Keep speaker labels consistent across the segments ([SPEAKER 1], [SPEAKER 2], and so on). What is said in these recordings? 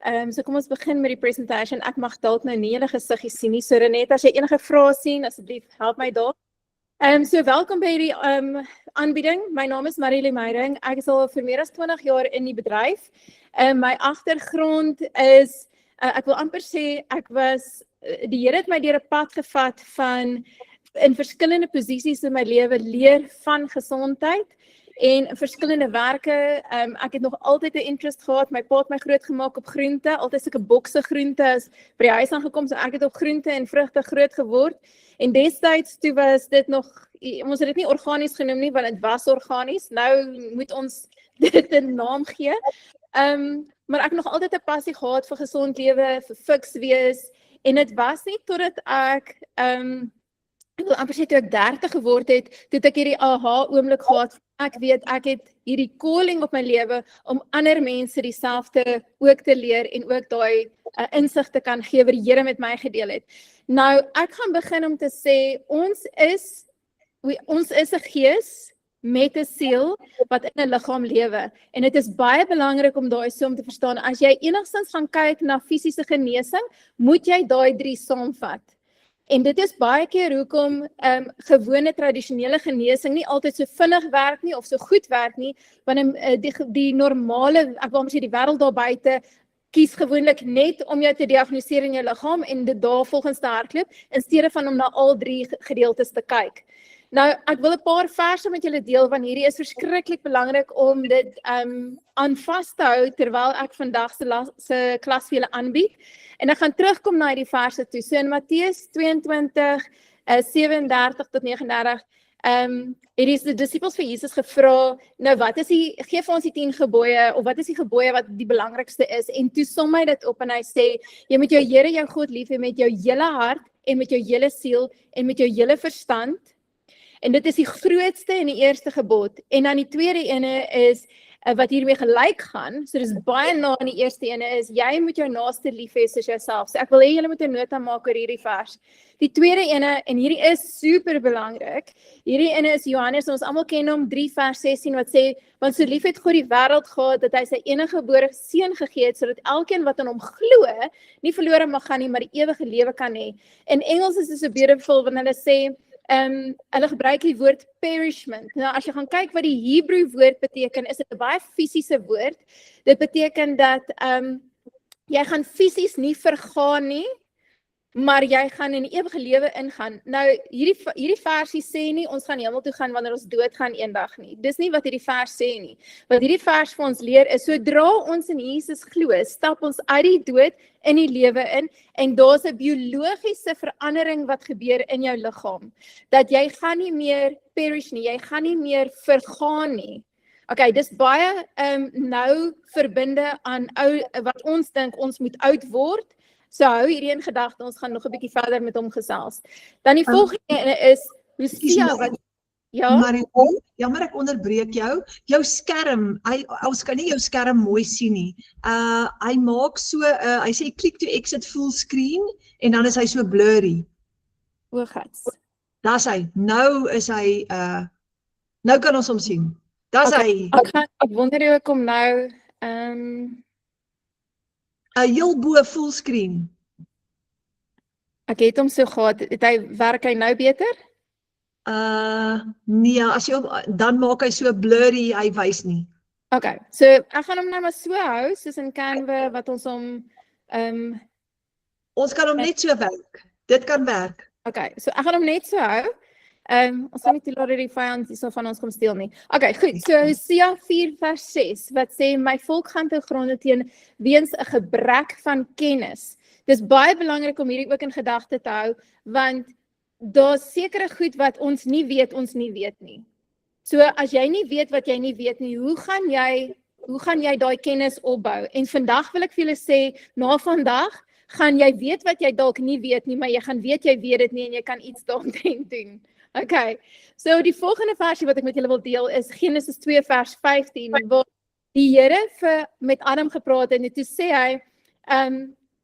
[SPEAKER 1] So kom ons begin met die presentation. Ek mag dalk nou nie julle gesiggies sien nie. So Renette, as jy enige vrae sien, asseblief help my daar. So welkom by hierdie aanbieding. My naam is Marilee Meyring. Ek is al vir meer as 20 jaar in die bedryf. My agtergrond is, ek wil amper sê, die Here het my deur 'n pad gevat van in verskillende posisies in my lewe leer van gesondheid en in verskillende werke. Ek het nog altyd 'n interest gehad. My pa het my groot gemaak op groente, altyd sulke bokse groente as by die huis aangekom, so ek het op groente en vrugte groot geword. En destyds toe was dit nog, ons het dit nie organies genoem nie, want dit was organies. Nou moet ons dit 'n naam gee. Maar ek het nog altyd 'n passie gehad vir gesond lewe, vir fiks wees. En dit was nie totdat ek wil amper sê toe ek 30 geword het, toe ek hierdie aha oomblik gehad, ek weet ek het hierdie calling op my lewe om ander mense dieselfde ook te leer en ook daai insig te kan gee wat die Here met my gedeel het. Nou, ek gaan begin om te sê, ons is 'n gees met 'n siel wat in 'n liggaam lewe. En dit is baie belangrik om daai som te verstaan. As jy enigstens gaan kyk na fisiese genesing, moet jy daai 3 saamvat. En dit is baie keer hoekom gewone tradisionele genesing nie altyd so vinnig werk nie of so goed werk nie, want die normale, ek wil sê die wêreld daar buite, kies gewoonlik net om jou te diagnoseer in jou liggaam en dit daarvolgens te hardloop, in steede van om na al 3 gedeeltes te kyk. Nou, ek wil 'n paar verse met julle deel, want hierdie is verskriklik belangrik om dit aan vas te hou terwyl ek vandag se klas vir julle aanbied. En ek gaan terugkom na hierdie verse toe. So in Matteus 22, 37 tot 39, het die disippels vir Jesus gevra, nou gee vir ons die 10 gebooie, of wat is die gebooie wat die belangrikste is, en toe som hy dit op en hy sê, jy moet jou Here jou God lief hê met jou hele hart, en met jou hele siel, en met jou hele verstand. En dit is die grootste en die eerste gebod. En dan die tweede ene is, wat hiermee gelyk gaan, so dis baie na in die eerste ene is, jy moet jou naaste lief hê soos jouself. So ek wil hê julle moet 'n nota maak oor hierdie vers. Die tweede ene, en hierdie is super belangrik, hierdie ene is Johannes, ons almal ken hom, 3 vers 16, wat sê, want so lief het God die wêreld gehad, dat hy sy enige gebore seun gegee het, sodat elkeen wat aan hom glo, nie verlore mag gaan nie, maar die ewige lewe kan hê. In Engels is dit so beautiful, want hulle sê, hulle gebruik die woord perishment. Nou, as jy gaan kyk wat die Hebreë woord beteken, is dit 'n baie fisiese woord. Dit beteken dat jy gaan fisies nie vergaan nie, maar jy gaan in die ewige lewe ingaan. Nou, hierdie versie sê nie, ons gaan hemel toe gaan wanneer ons doodgaan eendag nie. Dis nie wat hierdie vers sê nie. Wat hierdie vers vir ons leer is, sodra ons in Jesus glo, stap ons uit die dood in die lewe in, en daar's 'n biologiese verandering wat gebeur in jou liggaam. Dat jy gaan nie meer perish nie, jy gaan nie meer vergaan nie. Okay, dis baie nou verbinde aan wat ons dink ons moet oud word. So hou hierdie in gedagte, ons gaan nog 'n bietjie verder met hom gesels. Dan die volgende ene is, Lucia, wat
[SPEAKER 2] Maar jammer ek onderbreek jou. Jou skerm, ons kan nie jou skerm mooi sien nie. Hy maak so, hy sê klik to exit full screen en dan is hy so blurry.
[SPEAKER 1] O, gats.
[SPEAKER 2] Daar's hy. Nou is hy nou kan ons hom sien. Daar's hy.
[SPEAKER 1] Ek wonder hoe ek hom nou
[SPEAKER 2] Heel bo full screen.
[SPEAKER 1] Ek het hom so gehad. Werk hy nou beter?
[SPEAKER 2] Nee, as jy dan maak hy so blurry, hy wys nie.
[SPEAKER 1] Okay, so ek gaan hom nou maar so hou, soos in Canva, wat ons hom
[SPEAKER 2] ons kan hom net so werk. Dit kan werk.
[SPEAKER 1] Okay, so ek gaan hom net so hou. Ons gaan nie toelaat dat die vyand hierso van ons kom steel nie. Okay, goed. So Hosea 4 vers 6 wat sê, my volk gaan te gronde teen weens 'n gebrek van kennis. Dis baie belangrik om hierdie ook in gedagte te hou, want daar's sekere goed wat ons nie weet nie. So as jy nie weet wat jy nie weet nie, hoe gaan jy daai kennis opbou? En vandag wil ek vir julle sê, na vandag gaan jy weet wat jy dalk nie weet nie, maar jy gaan weet jy weet dit nie en jy kan iets daarteen doen. Okay, so die volgende versie wat ek met julle wil deel is Genesis 2 vers 15, waar die Here met Adam gepraat het en toe sê hy,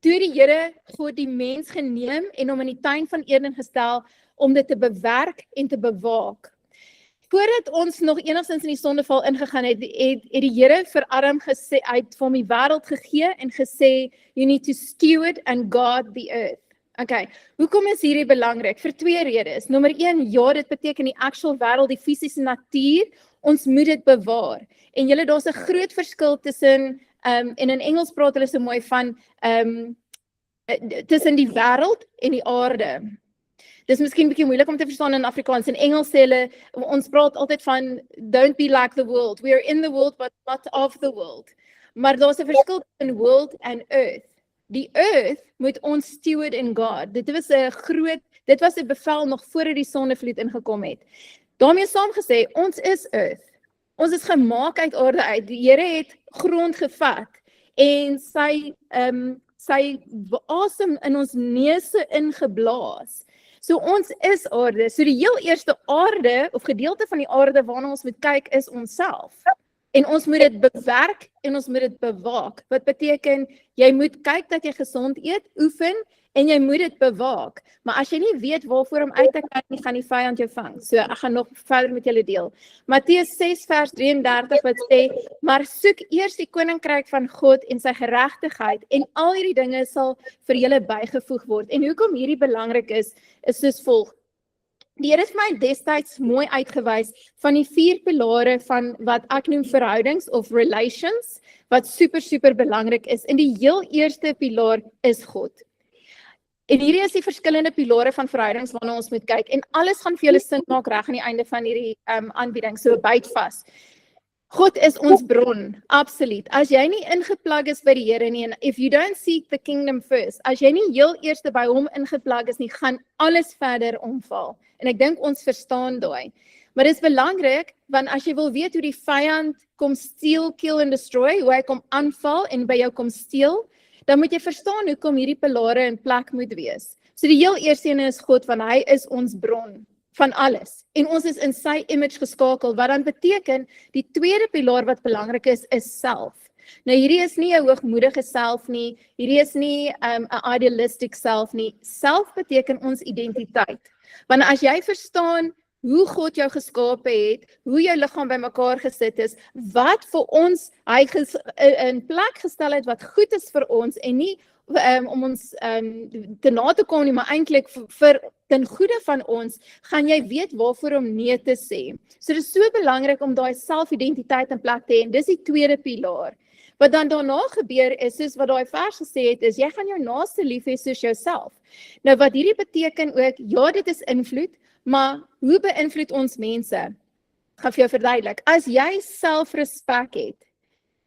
[SPEAKER 1] toe die Here God die mens geneem en hom in die tuin van Eden gestel om dit te bewerk en te bewaak. voordat ons nog enigstens in die sondeval ingegaan het die Here vir Adam gesê, hy het vir hom die wêreld gegee en gesê, you need to steward and guard the earth. Okay, hoekom is hierdie belangrik? Vir 2 redes. Nommer 1, ja, dit beteken die actual wêreld, die fisiese natuur, ons moet dit bewaar. En julle, daar's 'n groot verskil tussen, en in Engels praat hulle so mooi van, tussen die wêreld en die aarde. Dis miskien bietjie moeilik om te verstaan in Afrikaans. In Engels sê hulle, ons praat altyd van, don't be like the world. We are in the world, but not of the world. Maar daar's 'n verskil tussen world en earth. Die earth moet ons steward and guard. Dit was 'n bevel nog voordat die sondevloed ingekom het. Daarmee saamgesê, ons is earth. Ons is gemaak uit aarde uit. Die Here het grond gevat en sy asem in ons neuse ingeblaas. So ons is aarde. So die heel eerste aarde of gedeelte van die aarde waarna ons moet kyk is onsself. En ons moet dit bewerk en ons moet dit bewaak. Wat beteken, jy moet kyk dat jy gesond eet, oefen en jy moet dit bewaak. Maar as jy nie weet waarvoor om uit te kyk nie, gaan die vyand jou vang. So ek gaan nog verder met julle deel. Matteus 6 vers 33 wat sê, maar soek eers die koninkryk van God en sy geregtigheid en al hierdie dinge sal vir julle bygevoeg word. En hoekom hierdie belangrik is soos volg. Die Here het my destyds mooi uitgewys van die 4 pilare van wat ek noem verhoudings of relations, wat super belangrik is. En die heel eerste pilaar is God. En hierdie is die verskillende pilare van verhoudings waarna ons moet kyk. En alles gaan vir julle sin maak reg aan die einde van hierdie aanbieding, so byt vas. God is ons bron, absoluut. As jy nie ingeplug is by die Here nie, en if you don't seek the kingdom first, as jy nie heel eerste by hom ingeplug is nie, gaan alles verder omval. En ek dink ons verstaan daai. Maar dit is belangrik, want as jy wil weet hoe die vyand kom steal, kill and destroy, hoe hy kom aanval en by jou kom steel, dan moet jy verstaan hoekom hierdie pilare in plek moet wees. So die heel eerste een is God, want hy is ons bron van alles. En ons is in sy image geskakel, wat dan beteken, die tweede pilaar wat belangrik is self. Nou hierdie is nie 'n hoogmoedige self nie, hierdie is nie 'n idealistic self nie. Self beteken ons identiteit. Want as jy verstaan hoe God jou geskape het, hoe jou liggaam bymekaar gesit is, wat vir ons hy in plek gestel het wat goed is vir ons en nie om ons te na te kom nie, maar eintlik vir ten goeie van ons, gaan jy weet waarvoor om nee te sê. So dit is so belangrik om daai selfidentiteit in plek te hê en dis die tweede pilaar. Wat dan daarna gebeur is, soos wat daai vers gesê het, is jy gaan jou naaste lief hê soos jouself. Nou wat hierdie beteken ook, ja dit is invloed, maar hoe beïnvloed ons mense? Ek gaan vir jou verduidelik. As jy selfrespek het,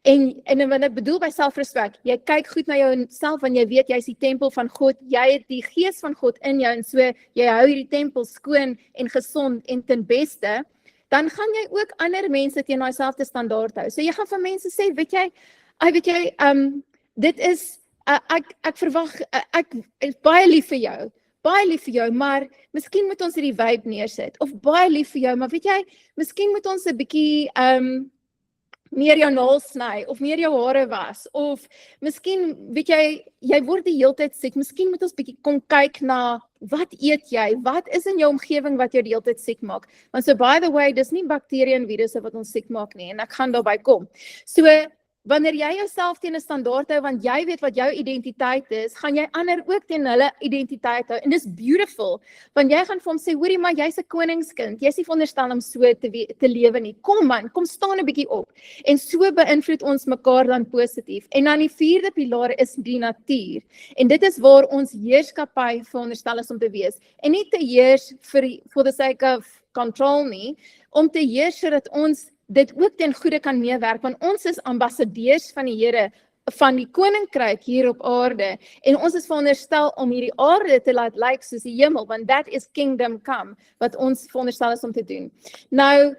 [SPEAKER 1] en wat ek bedoel by selfrespek, jy kyk goed na jouself, want jy weet jy is die tempel van God, jy het die gees van God in jou, en so jy hou hierdie tempel skoon en gesond en ten beste, dan gaan jy ook ander mense teen daai selfde standaard hou. So jy gaan van mense sê, weet jy, dit is, ek verwag, ek is baie lief vir jou, maar miskien moet ons hierdie vibe neersit, of baie lief vir jou, maar weet jy, miskien moet ons 'n bietjie, meer jou nael sny, of meer jou hare was, of miskien, weet jy word die hele tyd siek, miskien moet ons bietjie kom kyk na, wat eet jy, wat is in jou omgewing wat jou die hele tyd siek maak, want so by the way, dis nie bakterieë en virusse wat ons siek maak nie, en ek gaan daarby kom. So, wanneer jy jouself teen 'n standaard hou, want jy weet wat jou identiteit is, gaan jy ander ook teen hulle identiteit hou, en dis beautiful, want jy gaan vir hom sê, hoorie maar, jy's 'n koningskind, jy's nie veronderstel om so te lewe nie, kom man, kom staan 'n bietjie op, en so beïnvloed ons mekaar dan positief, en dan die 4de pilaar is die natuur, en dit is waar ons heerskappy veronderstel is om te wees, en nie te heers for the sake of control nie, om te heers sodat ons dit ook ten goeie kan meewerk, want ons is ambassadeurs van die Here, van die koninkryk hier op aarde, en ons is veronderstel om hierdie aarde te laat lyk soos die hemel, want that is kingdom come, wat ons veronderstel is om te doen. Nou,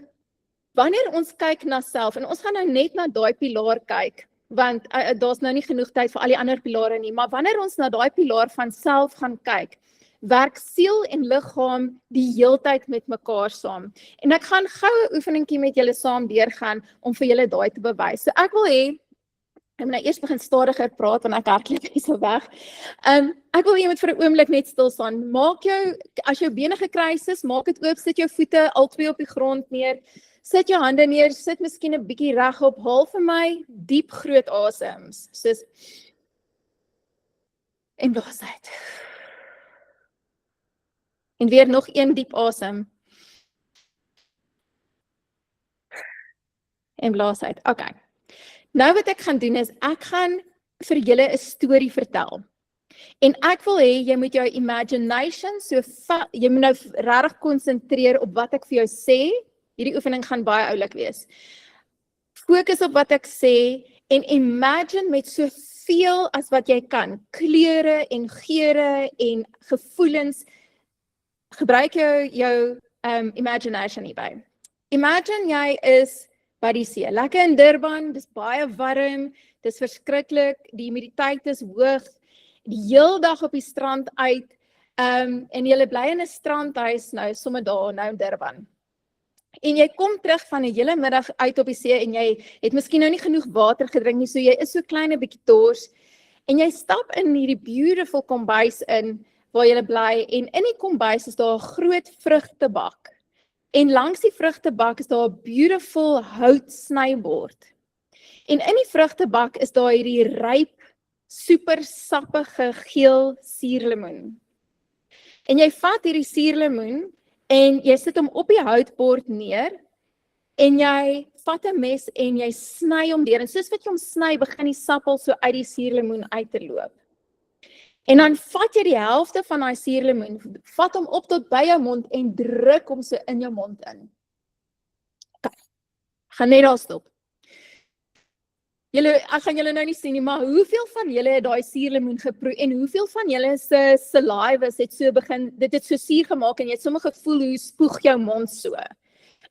[SPEAKER 1] wanneer ons kyk na self, en ons gaan nou net na daai pilaar kyk, want daar's nou nie genoeg tyd vir al die ander pilare nie, maar wanneer ons na daai pilaar van self gaan kyk, werk siel en liggaam die heeltyd met mekaar saam. En ek gaan gou 'n oefeningkie met julle saam deurgaan om vir julle daai te bewys. So ek wil hê, Ek moet nou eers begin stadiger praat want ek hardloop hier so weg. Ek wil jy moet vir 'n oomblik net stil staan. Maak jou, as jou bene gekruis is, maak dit oop, sit jou voete albei op die grond neer. Sit jou hande neer, sit miskien 'n bietjie regop, haal vir my diep groot asems. Soos en blaas uit. En weer nog een diep asem. En blaas uit. Okay. Nou wat ek gaan doen is, ek gaan vir julle 'n storie vertel. En ek wil hê, jy moet jou imagination, jy moet nou regtig konsentreer op wat ek vir jou sê. Hierdie oefening gaan baie oulik wees. Fokus op wat ek sê, en imagine met soveel as wat jy kan, kleure en geure en gevoelens, gebruik jou imagination hierby. Imagine jy is by die see, lekker in Durban, dis baie warm, dis verskriklik, die humiditeit is hoog, die heel dag op die strand uit, en jy bly in 'n strandhuis nou, sommer daar nou in Durban. En jy kom terug van 'n hele middag uit op die see en jy het miskien nou nie genoeg water gedrink nie, so jy is so klein 'n bietjie dors, en jy stap in hierdie beautiful kombuis in, waar jy bly, en in die kombuis is daar 'n groot vrugtebak. En langs die vrugtebak is daar 'n beautiful hout snybord. En in die vrugtebak is daar hierdie ryp, super sappige geel suurlemoen. En jy vat hierdie suurlemoen en jy sit hom op die houtbord neer en jy vat 'n mes en jy sny hom deur. En soos wat jy hom sny, begin die sap al so uit die suurlemoen uit te loop. En dan vat jy die helfte van daai suurlemoen, vat hom op tot by jou mond en druk hom so in jou mond in. Okay. Gaan net daar stop. Ek gaan julle nou nie sien nie, maar hoeveel van julle het daai suurlemoen geproe en hoeveel van julle se saliva het so begin, dit het so suur gemaak en jy het sommer gevoel hoe spoeg jou mond so.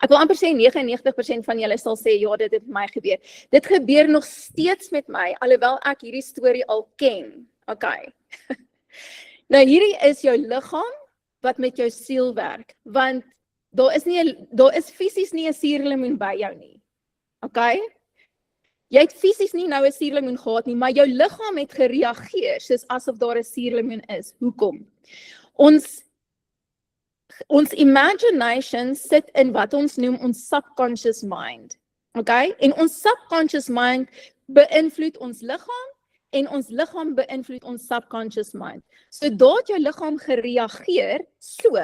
[SPEAKER 1] Ek wil amper sê 99% van julle sal sê ja, dit het met my gebeur. Dit gebeur nog steeds met my, alhoewel ek hierdie storie al ken. Okay. Nou hierdie is jou liggaam wat met jou siel werk, want daar is fisies nie 'n suurlemoen by jou nie. Okay? Jy het fisies nie nou 'n suurlemoen gehad nie, maar jou liggaam het gereageer soos asof daar 'n suurlemoen is. Hoekom? Ons imagination sit in wat ons noem ons subconscious mind. Okay? En ons subconscious mind beïnvloed ons liggaam en ons liggaam beïnvloed ons subconscious mind. So daat jou liggaam gereageer, so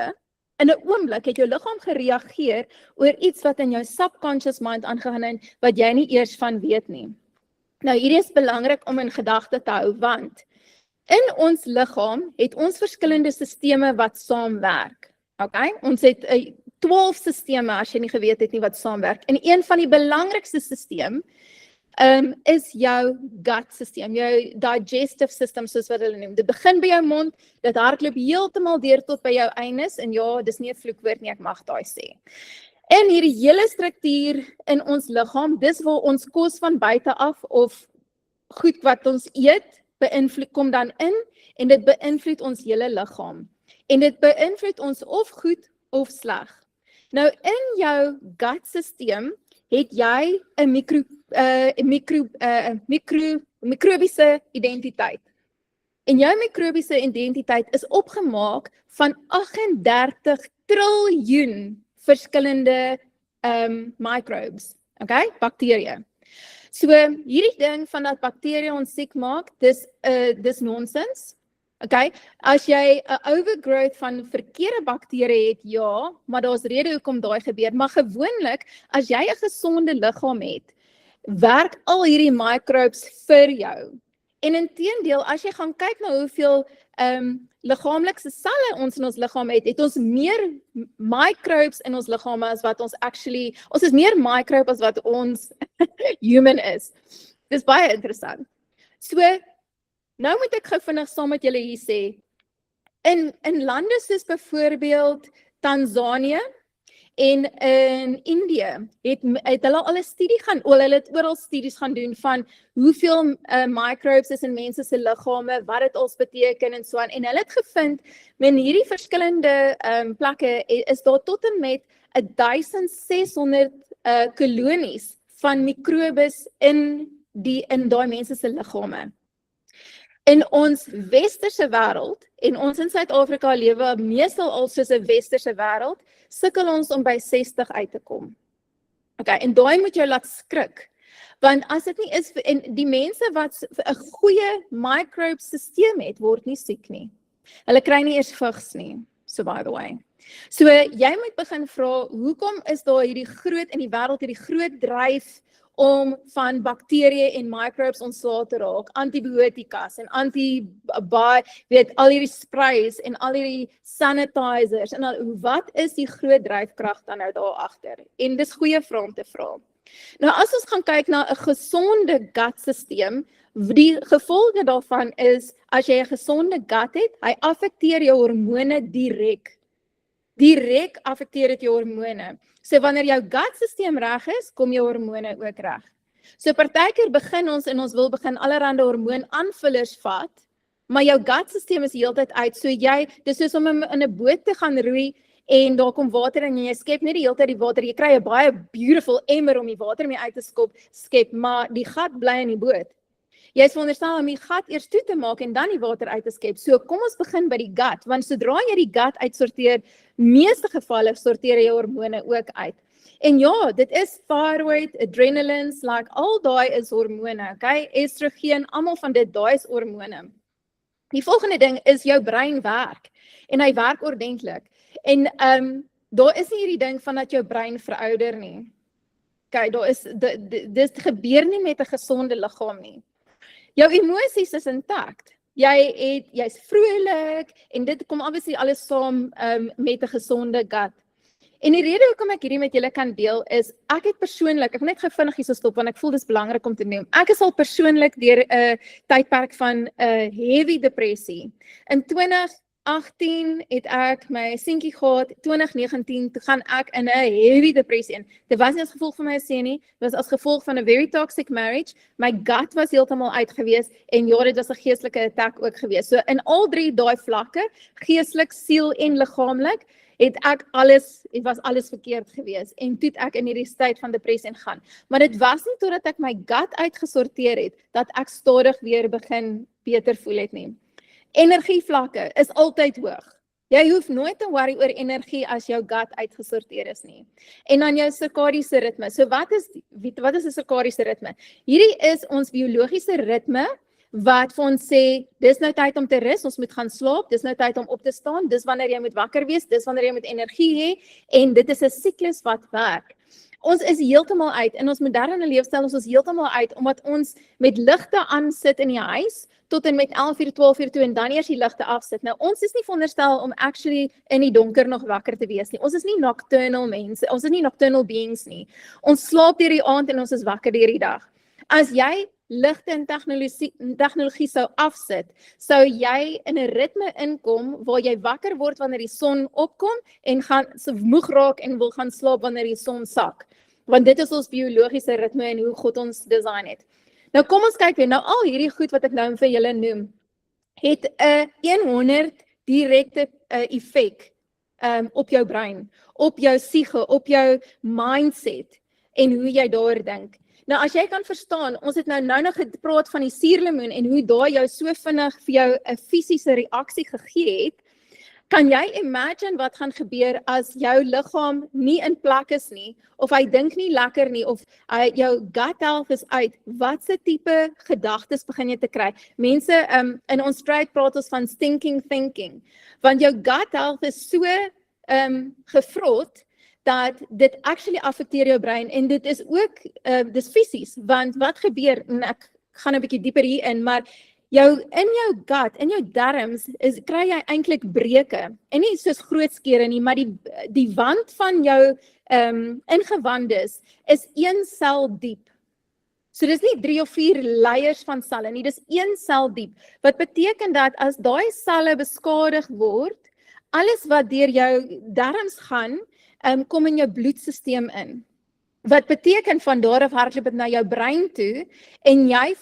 [SPEAKER 1] in 'n oomblik het jou liggaam gereageer oor iets wat in jou subconscious mind aangegaan het wat jy nie eers van weet nie. Nou hierdie is belangrik om in gedagte te hou, want in ons liggaam het ons verskillende sisteme wat saamwerk. Okay? Ons het 12 sisteme as jy nie geweet het nie wat saamwerk. En een van die belangrikste sisteme is jou gut system, jou digestive system soos wat hulle noem. Dit begin by jou mond, dit hardloop heeltemal deur tot by jou anus en ja, dis nie 'n vloekwoord nie, ek mag daai sê. En hierdie hele struktuur in ons liggaam, dis waar ons kos van buite af of goed wat ons eet, beïnvloed kom dan in en dit beïnvloed ons hele liggaam. En dit beïnvloed ons of goed of sleg. Nou in jou gut system het jy 'n mikrobiese identiteit. En jou mikrobiese identiteit is opgemaak van 38 triljoen verskillende microbes, okay? Bakterieë. So hierdie ding van dat bakterieë ons siek maak, dis nonsens. Okay, as jy 'n overgrowth van verkeerde bakterieë het, ja, maar daar's rede hoekom daai gebeur, maar gewoonlik as jy 'n gesonde liggaam het, werk al hierdie microbes vir jou. En inteendeel, as jy gaan kyk na hoeveel liggaamlike selle ons in ons liggaam het ons meer microbes in ons liggame as wat ons is meer microbe as wat ons human is. Dis baie interessant. So, nou moet ek gou vinnig saam met julle hier sê, in lande soos byvoorbeeld Tanzanië en in Indië het hulle al 'n studie hulle het oral studies gaan doen van hoeveel microbes is in mense se liggame, wat dit als beteken en so aan. En hulle het gevind, met hierdie verskillende plekke is daar tot en met 1600 kolonies van mikrobes in in daai mense se liggame. In ons westerse wêreld, en ons in Suid-Afrika lewe meestal al soos 'n westerse wêreld, sukkel ons om by 60 uit te kom. Okay, en daai moet jou laat skrik. Want as dit nie is, en die mense wat 'n goeie microbe-sisteem het, word nie siek nie. Hulle kry nie eers vigs nie, so by the way. So jy moet begin vra, hoekom is daar hierdie groot in die wêreld hierdie groot dryf om van bakterieë en microbes ontslae te raak, antibiotikas en al hierdie sprays en al hierdie sanitizers en wat is die groot dryfkrag dan nou daar agter? En dis goeie vrae om te vra. Nou as ons gaan kyk na 'n gesonde gutstelsel, die gevolge daarvan is as jy 'n gesonde gut het, hy affekteer jou hormone direk affekteer dit jou hormone. So wanneer jou gutstelsel reg is, kom jou hormone ook reg. So partykeer begin ons en ons wil begin allerhande hormoon-aanvullers vat, maar jou gutstelsel is heeltyd uit. So dis soos om in 'n boot te gaan roei en daar kom water in en jy skep net die hele tyd die water. Jy kry 'n baie beautiful emmer om die water mee uit te skep, maar die gat bly in die boot. Jy is veronderstel om die gat eers toe te maak en dan die water uit te skep. So kom ons begin by die gut, want sodra jy die gut uitsorteer, meeste gevalle sorteer jy hormone ook uit. En ja, dit is thyroid, adrenalines, al daai is hormone, okay? Estrogen, almal van dit, daai is hormone. Die volgende ding is jou brein werk, en hy werk ordentlik. En daar is nie hierdie ding van dat jou brein verouder nie. Okay, dit gebeur nie met 'n gesonde liggaam nie. Jou emosies is intakt. Jy's vrolik en dit kom obviously alles saam met 'n gesonde gut. En die rede hoekom ek hierdie met julle kan deel is, ek het persoonlik, ek wil net gou vinnig hier so stop want ek voel dis belangrik om te noem. Ek is al persoonlik deur 'n tydperk van heavy depressie. In 2018 het ek my seentjie gehad, 2019 toe gaan ek in 'n heavy depressie in. Dit was nie as gevolg van my seun nie, dit was as gevolg van 'n very toxic marriage. My gut was heeltemal uit gewees en ja, dit was 'n geestelike attack ook gewees. So in al drie daai vlakke, geestelik, siel en liggaamlik, het was alles verkeerd gewees en toe het ek in hierdie tyd van depressie ingaan. Maar dit was nie totdat ek my gut uitgesorteer het, dat ek stadig weer begin beter voel het nie. Energievlakke is altyd hoog. Jy hoef nooit te worry oor energie as jou gut uitgesorteer is nie. En dan jou sirkadiese ritme. So wat is 'n sirkadiese ritme? Hierdie is ons biologiese ritme wat vir ons sê, dis nou tyd om te rus, ons moet gaan slaap, dis nou tyd om op te staan, dis wanneer jy moet wakker wees, dis wanneer jy moet energie hê, en dit is 'n siklus wat werk. Ons is heeltemal uit, in ons moderne leefstyl is ons heeltemal uit, omdat ons met ligte aan sit in die huis, tot en met 11:00, 12:00 toe, en dan eers die ligte afsit. Nou, ons is nie veronderstel om actually in die donker nog wakker te wees nie. Ons is nie nocturnal mense, ons is nie nocturnal beings nie. Ons slaap deur die aand en ons is wakker deur die dag. As jy ligte en tegnologie sou afsit, sou jy in 'n ritme inkom waar jy wakker word wanneer die son opkom en gaan so moeg raak en wil gaan slaap wanneer die son sak. Want dit is ons biologiese ritme en hoe God ons design het. Nou kom ons kyk weer, nou al hierdie goed wat ek nou vir julle noem, het 'n 100 direkte effek op jou brein, op jou siege, op jou mindset en hoe jy daar dink. Nou as jy kan verstaan, ons het nou gepraat van die suurlemoen en hoe daai jou so vinnig vir jou 'n fisiese reaksie gegee het, kan jy imagine wat gaan gebeur as jou liggaam nie in plek is nie, of hy dink nie lekker nie, of jou gut health is uit, wat se tipe gedagtes begin jy te kry? Mense, in ons stryd praat ons van stinking thinking, want jou gut health is so gevrot, dat dit actually affekteer jou brein, en dit is ook, dis fisies, want wat gebeur, en ek gaan 'n bietjie dieper hierin, maar in jou gut, in jou darms, kry jy eintlik breuke, en nie soos groot skere nie, maar die wand van jou ingewandes is 1 sel diep. So dis nie 3 of 4 layers van selle nie, dis 1 sel diep, wat beteken dat as daai selle beskadig word, alles wat deur jou darms gaan, kom in jou bloedstelsel in. Wat beteken van daar af hardloop dit na jou brein toe, en jy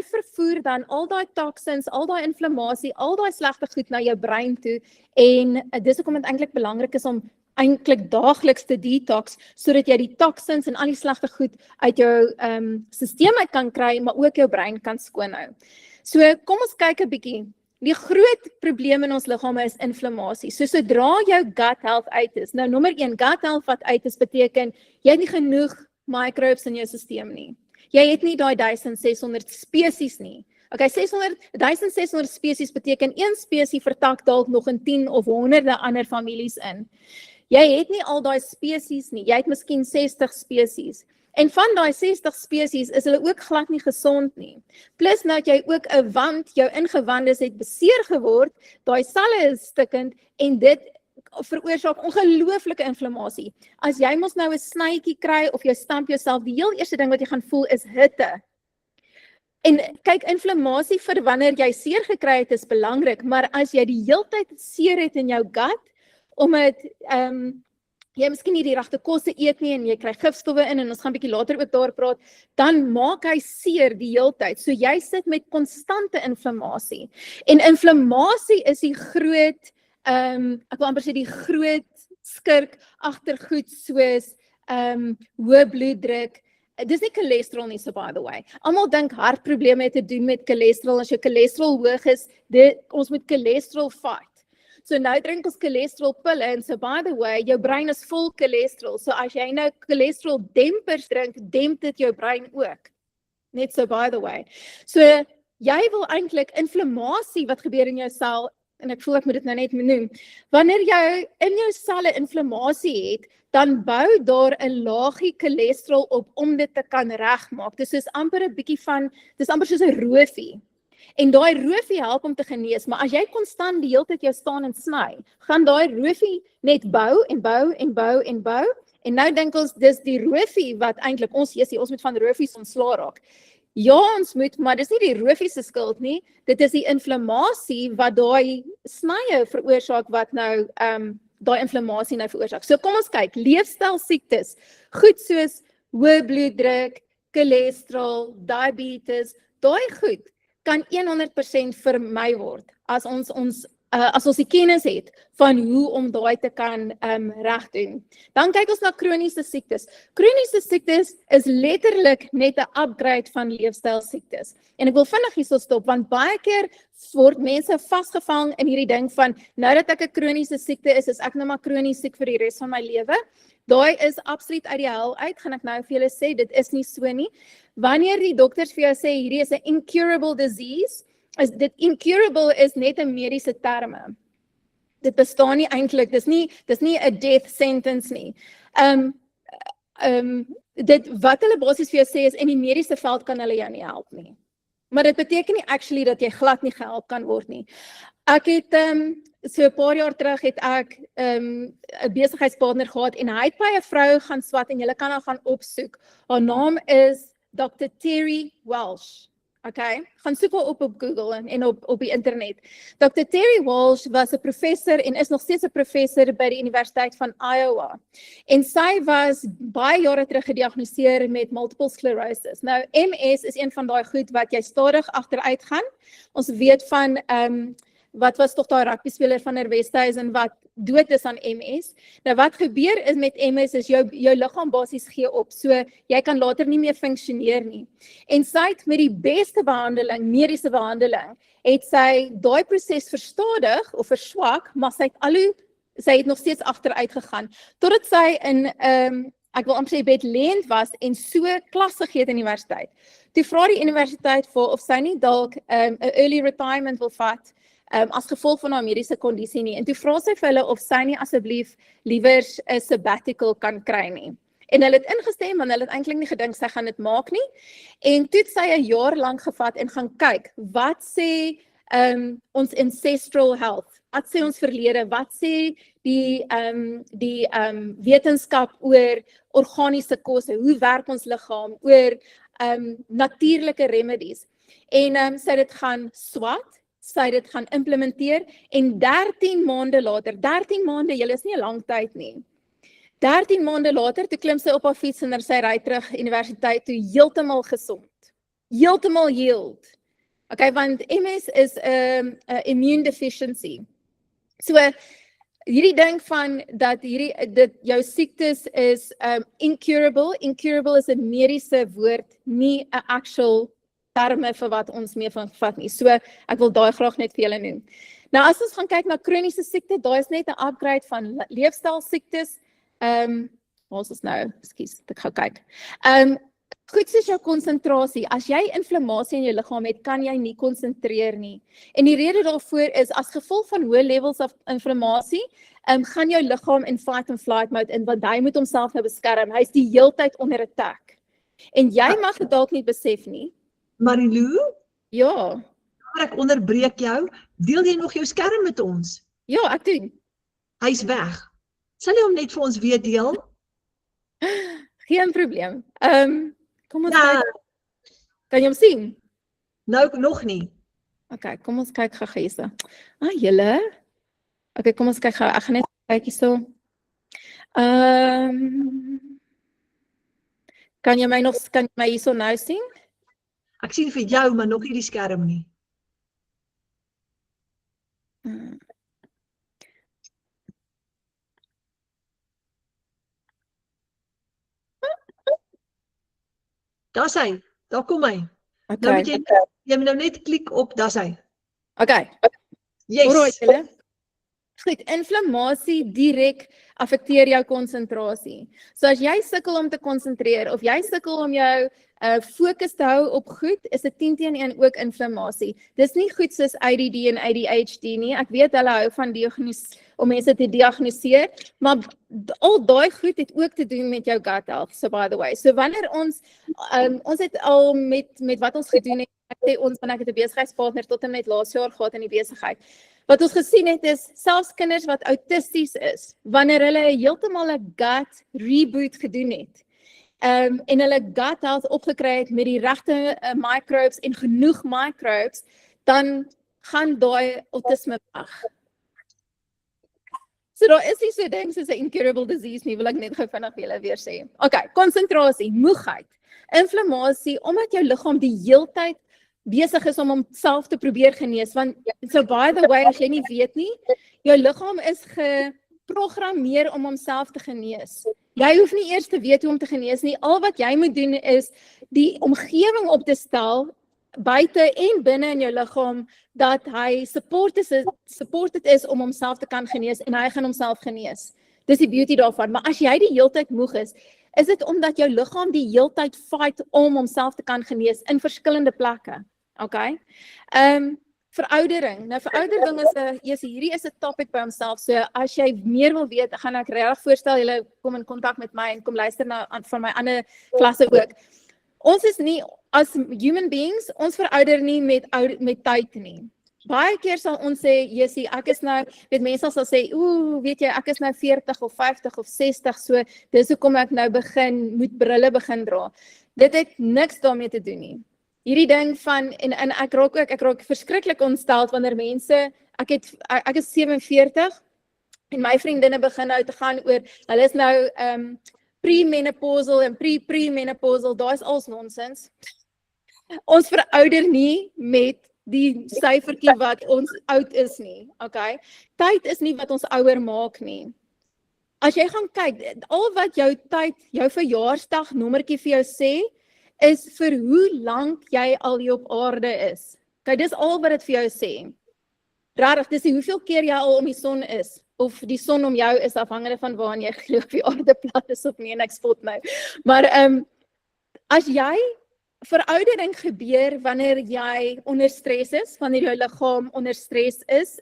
[SPEAKER 1] vervoer dan al daai toxins, al daai inflammasie, al daai slegte goed na jou brein toe, en dis hoekom dit eintlik belangrik is om eintlik daagliks te detox, sodat jy die toxins en al die slegte goed uit jou stelsel uit kan kry, maar ook jou brein kan skoonhou. So kom ons kyk 'n bietjie. Die groot probleem in ons liggame is inflammasie. So sodra jou gut health uit is, nou nommer 1, gut health wat uit is beteken, jy het nie genoeg microbes in jou stelsel nie. Jy het nie daai 1600 spesies nie. Okay, 1600 spesies beteken een spesies vertak dalk nog in 10 of honderde ander families in. Jy het nie al daai spesies nie, jy het miskien 60 spesies. En van daai 60 spesies is hulle ook glad nie gesond nie. Plus nou het jy ook 'n wand, jou ingewandes het beseer geword, daai selle is stikkend en dit veroorsaak ongelooflike inflammasie. As jy mos nou 'n snytjie kry of jy stamp jouself, die heel eerste ding wat jy gaan voel is hitte. En kyk, inflammasie vir wanneer jy seer gekry het is belangrik, maar as jy die heeltyd seer het in jou gut, omdat jy miskien nie die regte kosse eet nie en jy kry gifstowwe in en ons gaan bietjie later ook daar praat, dan maak hy seer die heeltyd. So jy sit met konstante inflammasie. En inflammasie is die groot, ek wil amper sê die groot skurk agter goed soos hoë bloeddruk. Dis nie cholesterol nie, so by the way. Almal dink hartprobleme het te doen met cholesterol. As jou cholesterol hoog is, ons moet cholesterol fight. So nou drink ons cholesterol pille en so by the way, jou brein is vol cholesterol. So as jy nou cholesterol dempers drink, demp dit jou brein ook. Net so by the way. So jy wil eintlik inflammasie wat gebeur in jou sel, en ek voel ek moet dit nou net noem. Wanneer jy in jou selle inflammasie het, dan bou daar 'n laagie cholesterol op om dit te kan regmaak. Dis soos amper 'n bietjie van, dis amper soos 'n roofie. En daai roofie help om te genees, maar as jy konstant die hele tyd jou staan en sny, gaan daai roofie net bou en bou en bou en bou. En nou dink ons dis die roofie wat eintlik ons moet van roofies ontslaa raak. Ja, ons moet, maar dis nie die roofie se skuld nie. Dit is die inflammasie wat daai snye veroorsaak wat nou daai inflammasie nou veroorsaak. So kom ons kyk, leefstylsiektes, goed soos hoë bloeddruk, cholesterol, diabetes, daai goed kan 100% vermy word as ons die kennis het van hoe om daai te kan regdoen. Dan kyk ons na kroniese siektes. Kroniese siektes is letterlik net 'n upgrade van leefstylsiektes. En ek wil vinnig hierso stop want baie keer word mense vasgevang in hierdie ding van nou dat ek 'n kroniese siekte is ek nou maar kronies siek vir die res van my lewe. Daai is absoluut uit die hel uit, gaan ek nou vir julle sê, dit is nie so nie. Wanneer die dokters vir jou sê hierdie is 'n incurable disease, dit incurable is net 'n mediese terme. Dit bestaan nie eintlik, dis nie 'n death sentence nie. Dit wat hulle basies vir jou sê is in die mediese veld kan hulle jou nie help nie. Maar dit beteken nie actually dat jy glad nie gehelp kan word nie. Ek het so 'n paar jaar terug het ek 'n besigheidspartner gehad en hy het by 'n vrou gaan swat en jy kan haar gaan opsoek. Haar naam is Dr. Terry Walsh. Okay, gaan soek haar op Google en op die internet. Dr. Terry Walsh was 'n professor en is nog steeds 'n professor by die Universiteit van Iowa. En sy was baie jare terug gediagnoseer met multiple sclerosis. Nou MS is een van daai goed wat jy stadig agteruit gaan. Ons weet van wat was tog daai rugbyspeler van der Westhuizen wat dood is aan MS. Nou wat gebeur is met MS is jou liggaam basies gee op. So jy kan later nie meer funksioneer nie. En sy het met die beste behandeling, mediese behandeling, het sy daai proses verstadig of verswak, maar sy het nog steeds agteruit gegaan totdat sy in ek wil amper sê bedlend was en so klas gegee het in die universiteit. Toe vra die universiteit vir of sy nie dalk 'n early retirement wil vat as gevolg van haar mediese kondisie nie. En toe vra sy vir hulle of sy nie asseblief liewer 'n sabbatical kan kry nie. En hulle het ingestem, want hulle het eintlik nie gedink sy gaan dit maak nie. En toe het sy 'n jaar lank gevat en gaan kyk, wat sê ons ancestral health? Wat sê ons verlede? Wat sê die wetenskap oor organiese kosse? Hoe werk ons liggaam? Oor natuurlike remedies? En sy het dit gaan swat. Sy het dit gaan implementeer en 13 maande later, 13 maande, julle is nie 'n lang tyd nie. 13 maande later, toe klim sy op haar fiets en sy ry terug universiteit toe heeltemal gesond. Heeltemal healed. Okay, want MS is 'n immune deficiency. So hierdie ding van dat jou siektes is incurable. Incurable is 'n mediese woord, nie 'n actual terme vir wat ons mee van vat nie. So ek wil daai graag net vir julle noem. Nou as ons gaan kyk na kroniese siekte, daai is net 'n upgrade van leefstyl siektes. Ons is nou, ekskuus, ek gaan kyk. Goed soos jou konsentrasie. As jy inflammasie in jou liggaam het, kan jy nie konsentreer nie. En die rede daarvoor is as gevolg van hoë levels of inflammasie, gaan jou liggaam in fight and flight mode in, want hy moet homself nou beskerm. Hy's die heeltyd onder attack. En jy mag dit dalk nie besef nie.
[SPEAKER 2] Marilou,
[SPEAKER 1] Ja.
[SPEAKER 2] maar ek onderbreek jou. Deel jy nog jou skerm met ons?
[SPEAKER 1] Ja, ek doen.
[SPEAKER 2] Hy's weg. Sal jy hom net vir ons weer deel?
[SPEAKER 1] Geen probleem. Kom ons
[SPEAKER 2] Ja,
[SPEAKER 1] kyk. Kan jy hom sien?
[SPEAKER 2] nou nog nie.
[SPEAKER 1] Okay, kom ons kyk gou hierso. Julle. Okay, kom ons kyk gou. Ek gaan net kyk hierso. Kan jy my hierso nou sien?
[SPEAKER 2] Ek sien vir jou, maar nog nie die skerm nie. Daar's hy. Daar kom hy. Nou moet jy nou net klik op, daar's hy.
[SPEAKER 1] Okay.
[SPEAKER 2] Yes.
[SPEAKER 1] Alright, julle. Goed, inflammasie direk affekteer jou konsentrasie. So as jy sukkel om te konsentreer of jy sukkel om jou fokus te hou op goed, is dit 10-1 ook inflammasie. Dis nie goed soos ADD en ADHD nie. Ek weet hulle hou van om mense te diagnoseer, maar al daai goed het ook te doen met jou gut health, so by the way. So wanneer ons het al met wat ons gedoen het, want ek het 'n besigheidspartner tot en met laas jaar gehad in die besigheid. Wat ons gesien het is, selfs kinders wat autisties is, wanneer hulle heeltemal 'n gut reboot gedoen het, en hulle gut health opgekry het met die regte microbes en genoeg microbes, dan gaan daai autisme weg. So daar is nie so ding soos 'n incurable disease nie, wil ek net gou vinnig vir julle weer sê. Okay, konsentrasie, moegheid, inflammasie, omdat jou liggaam die heeltyd besig is om homself te probeer genees, want so by the way, as jy nie weet nie, jou liggaam is geprogrammeer om homself te genees. Jy hoef nie eers te weet hoe om te genees nie, al wat jy moet doen is die omgewing op te stel, buite en binne in jou liggaam, dat hy supported is om homself te kan genees en hy gaan homself genees. Dis die beauty daarvan, maar as jy die heeltyd moeg is dit omdat jou liggaam die heeltyd fight om homself te kan genees in verskillende plekke. Okay? Veroudering. Nou veroudering hierdie is 'n topic by homself. So as jy meer wil weet, gaan ek regtig voorstel julle kom in kontak met my en kom luister na van my ander klasse ook. Ons is nie as human beings, ons verouder nie met tyd nie. Baie keer sal ons sê, Jessie, ek is nou, mense sal sê, weet jy, ek is nou 40 of 50 of 60, so dis hoekom ek nou moet brille begin dra. Dit het niks daarmee te doen nie. Hierdie ding van, en ek raak verskriklik ontsteld wanneer mense, ek is 47, en my vriendinne begin nou te gaan oor, hulle is nou pre-menopausal en pre-menopausal, daar is als nonsens. Ons verouder nie met die syfertjie wat ons oud is nie, okay? Tyd is nie wat ons ouer maak nie. As jy gaan kyk, al wat jou verjaarsdag nommertjie vir jou sê, is vir hoe lank jy al hier op aarde is. Kyk, dis al wat dit vir jou sê. Regtig, dis hoeveel keer jy al om die son is, of die son om jou is afhangende van waar jy glo op die aarde plat is of nie, en ek spot nou. Maar as jy veroudering gebeur wanneer jy onder stres is, wanneer jou liggaam onder stres is,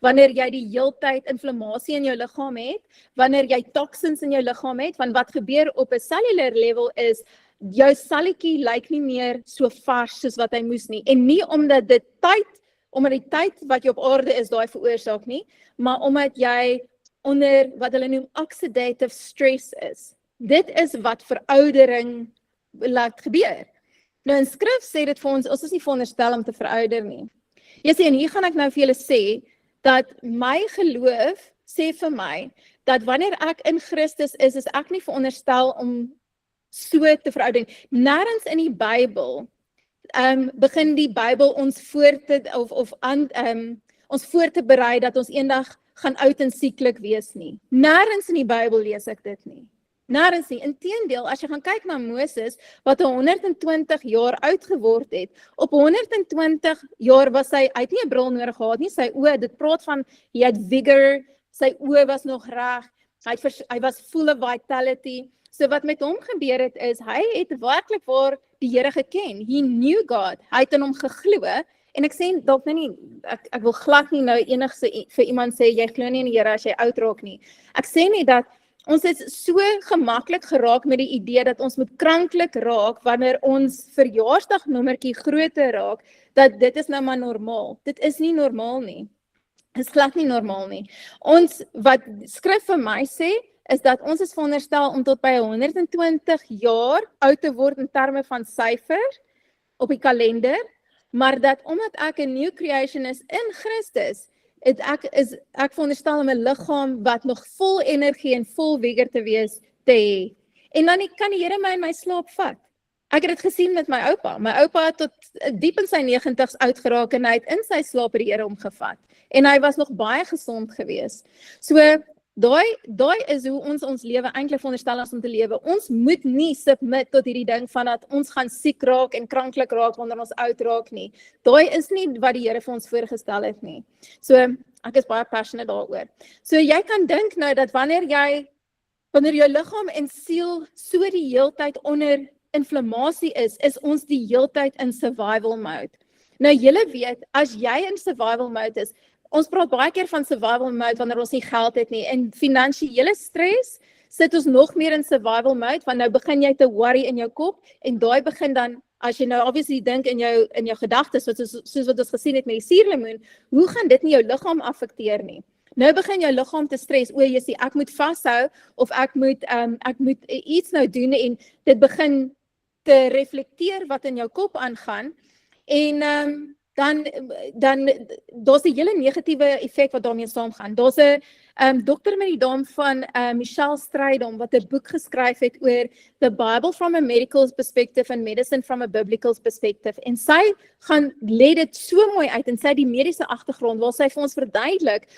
[SPEAKER 1] wanneer jy die heeltyd inflammasie in jou liggaam het, wanneer jy toxins in jou liggaam het, want wat gebeur op 'n cellular level is, jou selletjie lyk nie meer so vars soos wat hy moes nie, en nie omdat die tyd wat jy op aarde is, daai veroorsaak nie, maar omdat jy onder wat hulle noem oxidative stress is. Dit is wat veroudering laat gebeur. Nou in skrif sê dit vir ons is nie veronderstel om te verouder nie. Jy sê, en hier gaan ek nou vir julle sê, dat my geloof sê vir my, dat wanneer ek in Christus is ek nie veronderstel om so te verouder. Nêrens in die Bybel begin die Bybel ons voor te berei dat ons eendag gaan oud en sieklik wees nie. Nêrens in die Bybel lees ek dit nie. Nêrens nie. Inteendeel, as jy gaan kyk na Moses, wat 120 jaar oud geword het, op 120 jaar was hy het nie 'n bril nodig gehad nie, sy oë, dit praat van, hy het vigor, sy oë was nog reg, hy was full of vitality. So wat met hom gebeur het is, hy het werklik waar die Here geken. He knew God. Hy het in hom geglo. En ek sê dalk nou nie, ek wil glad nie nou enigste vir iemand sê, jy glo nie in die Here as jy oud raak nie. Ek sê nie dat ons is so gemaklik geraak met die idee dat ons moet kranklik raak wanneer ons verjaarsdagnommertjie groter raak, dat dit is nou maar normaal. Dit is nie normaal nie. Dit is glad nie normaal nie. Ons, wat skrif vir my sê, is dat ons is veronderstel om tot by 120 jaar oud te word in terme van syfer op die kalender, maar dat omdat ek 'n new creation is in Christus, ek veronderstel om 'n liggaam wat nog vol energie en vol vigor te wees te hê. En dan kan die Here my in my slaap vat. Ek het dit gesien met my oupa. My oupa het tot diep in sy 90's oud geraak en hy het in sy slaap die Here omgevat. En hy was nog baie gesond geweest. So daai is hoe ons lewe eintlik veronderstel is om te lewe. Ons moet nie submit tot hierdie ding van dat ons gaan siek raak en kranklik raak wanneer ons oud raak nie. Daai is nie wat die Here vir ons voorgestel het nie. So ek is baie passionate daaroor. So jy kan dink nou dat wanneer jou liggaam en siel so die heeltyd onder inflammasie is ons die heeltyd in survival mode. Nou julle weet, as jy in survival mode is, ons praat baie keer van survival mode wanneer ons nie geld het nie. En finansiële stres sit ons nog meer in survival mode, want nou begin jy te worry in jou kop en daai begin dan, as jy nou obviously dink in jou gedagtes, soos wat ons gesien het met die suurlemoen, hoe gaan dit nie jou liggaam affekteer nie? Nou begin jou liggaam te stres, jy sê ek moet vashou of ek moet iets nou doen en dit begin te reflekteer wat in jou kop aangaan en dan daar's 'n hele negatiewe effek wat daarmee saamgaan. Daar's 'n dokter met die naam van Michelle Strydom wat 'n boek geskryf het oor The Bible from a Medical Perspective and Medicine from a Biblical Perspective. En sy gaan lê dit so mooi uit en sy die mediese agtergrond waar sy vir ons verduidelik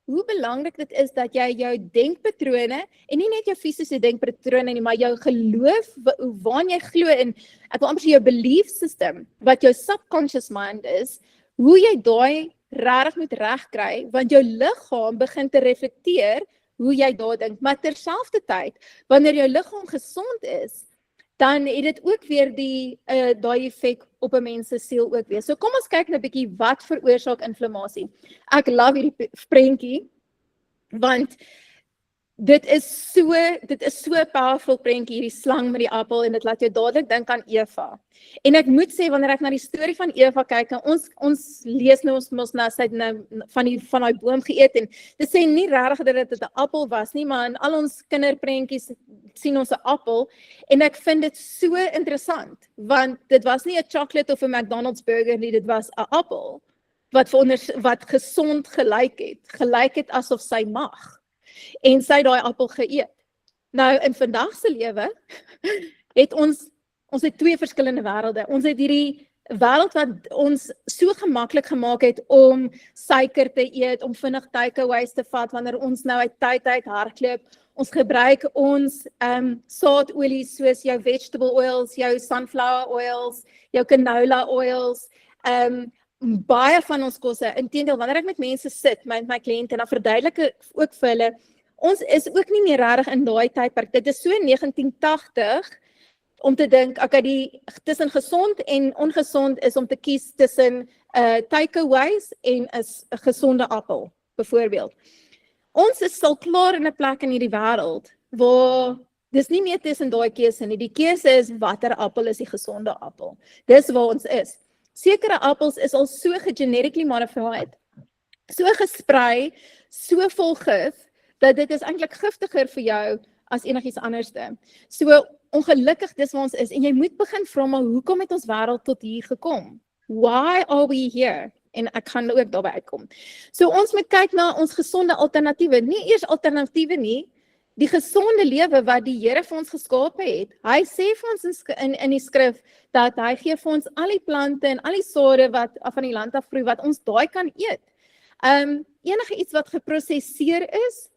[SPEAKER 1] hoe belangrik dit is dat jy jou denkpatrone en nie net jou fisiese denkpatrone nie, maar jou geloof, waaraan jy glo in, ek wil amper sê jou belief system, wat jou subconscious mind is, hoe jy daai regtig moet regkry, want jou liggaam begin te reflekteer hoe jy daar dink, maar terselfdertyd, wanneer jou liggaam gesond is, dan het dit ook weer daai effek op 'n mens se siel ook weer. So kom ons kyk nou 'n bietjie wat veroorsaak inflammasie. Ek love hierdie prentjie, want dit is so 'n powerful prentjie, hierdie slang met die appel, en dit laat jou dadelik dink aan Eva. En ek moet sê, wanneer ek na die storie van Eva kyk, en ons lees nou ons na sy van daai boom geëet, en dit sê nie regtig dat dit 'n appel was nie, maar in al ons kinderprentjies sien ons 'n appel, en ek vind dit so interessant, want dit was nie 'n chocolate of 'n McDonald's burger nie, dit was 'n appel, wat gesond gelyk het asof sy mag. En sy daai appel geëet. Nou in vandag se lewe het ons het twee verskillende wêrelde. Ons het hierdie wêreld wat ons so gemaklik gemaak het om suiker te eet, om vinnig takeaways te vat wanneer ons nou uit tyd hardloop. Ons gebruik ons saadolies soos jou vegetable oils, jou sunflower oils, jou canola oils, baie van ons kosse. Inteendeel, wanneer ek met mense sit, met my kliënte, dan verduidelik ek ook vir hulle, ons is ook nie meer regtig in daai tydperk. Dit is so 1980 om te dink, okay, tussen gesond en ongesond is om te kies tussen takeaways en 'n gesonde appel, byvoorbeeld. Ons is al klaar in 'n plek in hierdie wêreld waar dis nie meer tussen daai keuse nie. Die keuse is watter appel is die gesonde appel. Dis waar ons is. Sekere appels is al so genetically modified, so gesprei, so vol gif, dat dit is eintlik giftiger vir jou as enigiets anderste. So ongelukkig dis waar ons is, en jy moet begin vra, maar hoekom het ons wêreld tot hier gekom? Why are we here? En ek gaan ook daarby uitkom. So ons moet kyk na ons gesonde alternatiewe, nie eers alternatiewe nie, die gesonde lewe wat die Here vir ons geskape het. Hy sê vir ons in die skrif, dat hy gee vir ons al die plante en al die sade wat van die land af groei, wat ons daai kan eet. Enige iets wat geprosesseer is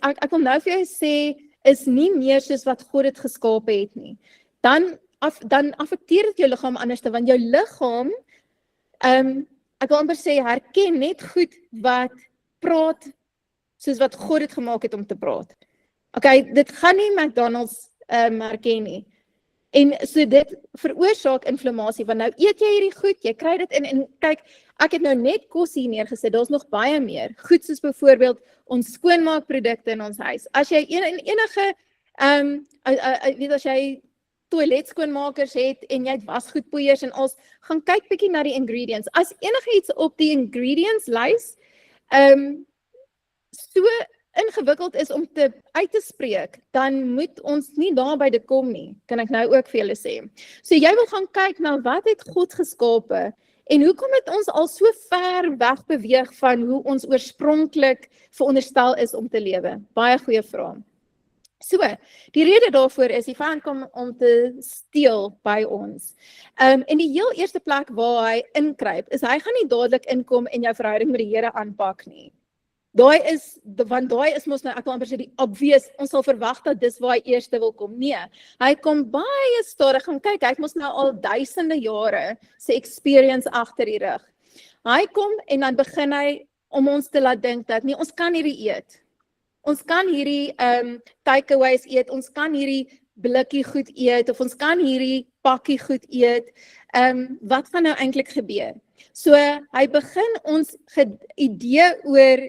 [SPEAKER 1] ek wil nou vir jou sê, is nie meer soos wat God dit geskape het nie. Dan affekteer dit jou liggaam anders, want jou liggaam, ek wil amper sê, herken net goed wat praat, soos wat God dit gemaak het om te praat. Okay, dit gaan nie McDonald's herken nie. En so dit veroorsaak inflammasie, want nou eet jy hierdie goed, jy kry dit in, en kyk, ek het nou net kos hier neergesit, daar's nog baie meer. Goed soos byvoorbeeld ons skoonmaakprodukte in ons huis. As jy enige, weet as jy toiletskoonmakers het en jy het wasgoedpoeiers en als, gaan kyk bietjie na die ingredients. As enige iets op die ingredients lys, so ingewikkeld is om uit te spreek, dan moet ons nie daarby dit kom nie, kan ek nou ook vir julle sê. So jy wil gaan kyk na wat het God geskape, en hoekom het ons al so ver weg beweeg van hoe ons oorspronklik veronderstel is om te lewe? Baie goeie vraag. So, die rede daarvoor is, die vyand kom om te steel by ons. En die heel eerste plek waar hy inkruip, is hy gaan nie dadelik inkom en jou verhouding met die Here aanpak nie. Want daai is mos nou, ek wil amper sê die obvious, ons sal verwag dat dis waar hy eerste wil kom. Nee, hy kom baie stadig, gaan kyk, hy het mos nou al duisende jare sy experience agter die rug. Hy kom en dan begin hy om ons te laat dink dat, nee, ons kan hierdie eet. Ons kan hierdie takeaways eet, ons kan hierdie blikkie goed eet, of ons kan hierdie pakkie goed eet. Wat gaan nou eintlik gebeur? So, hy begin ons idee oor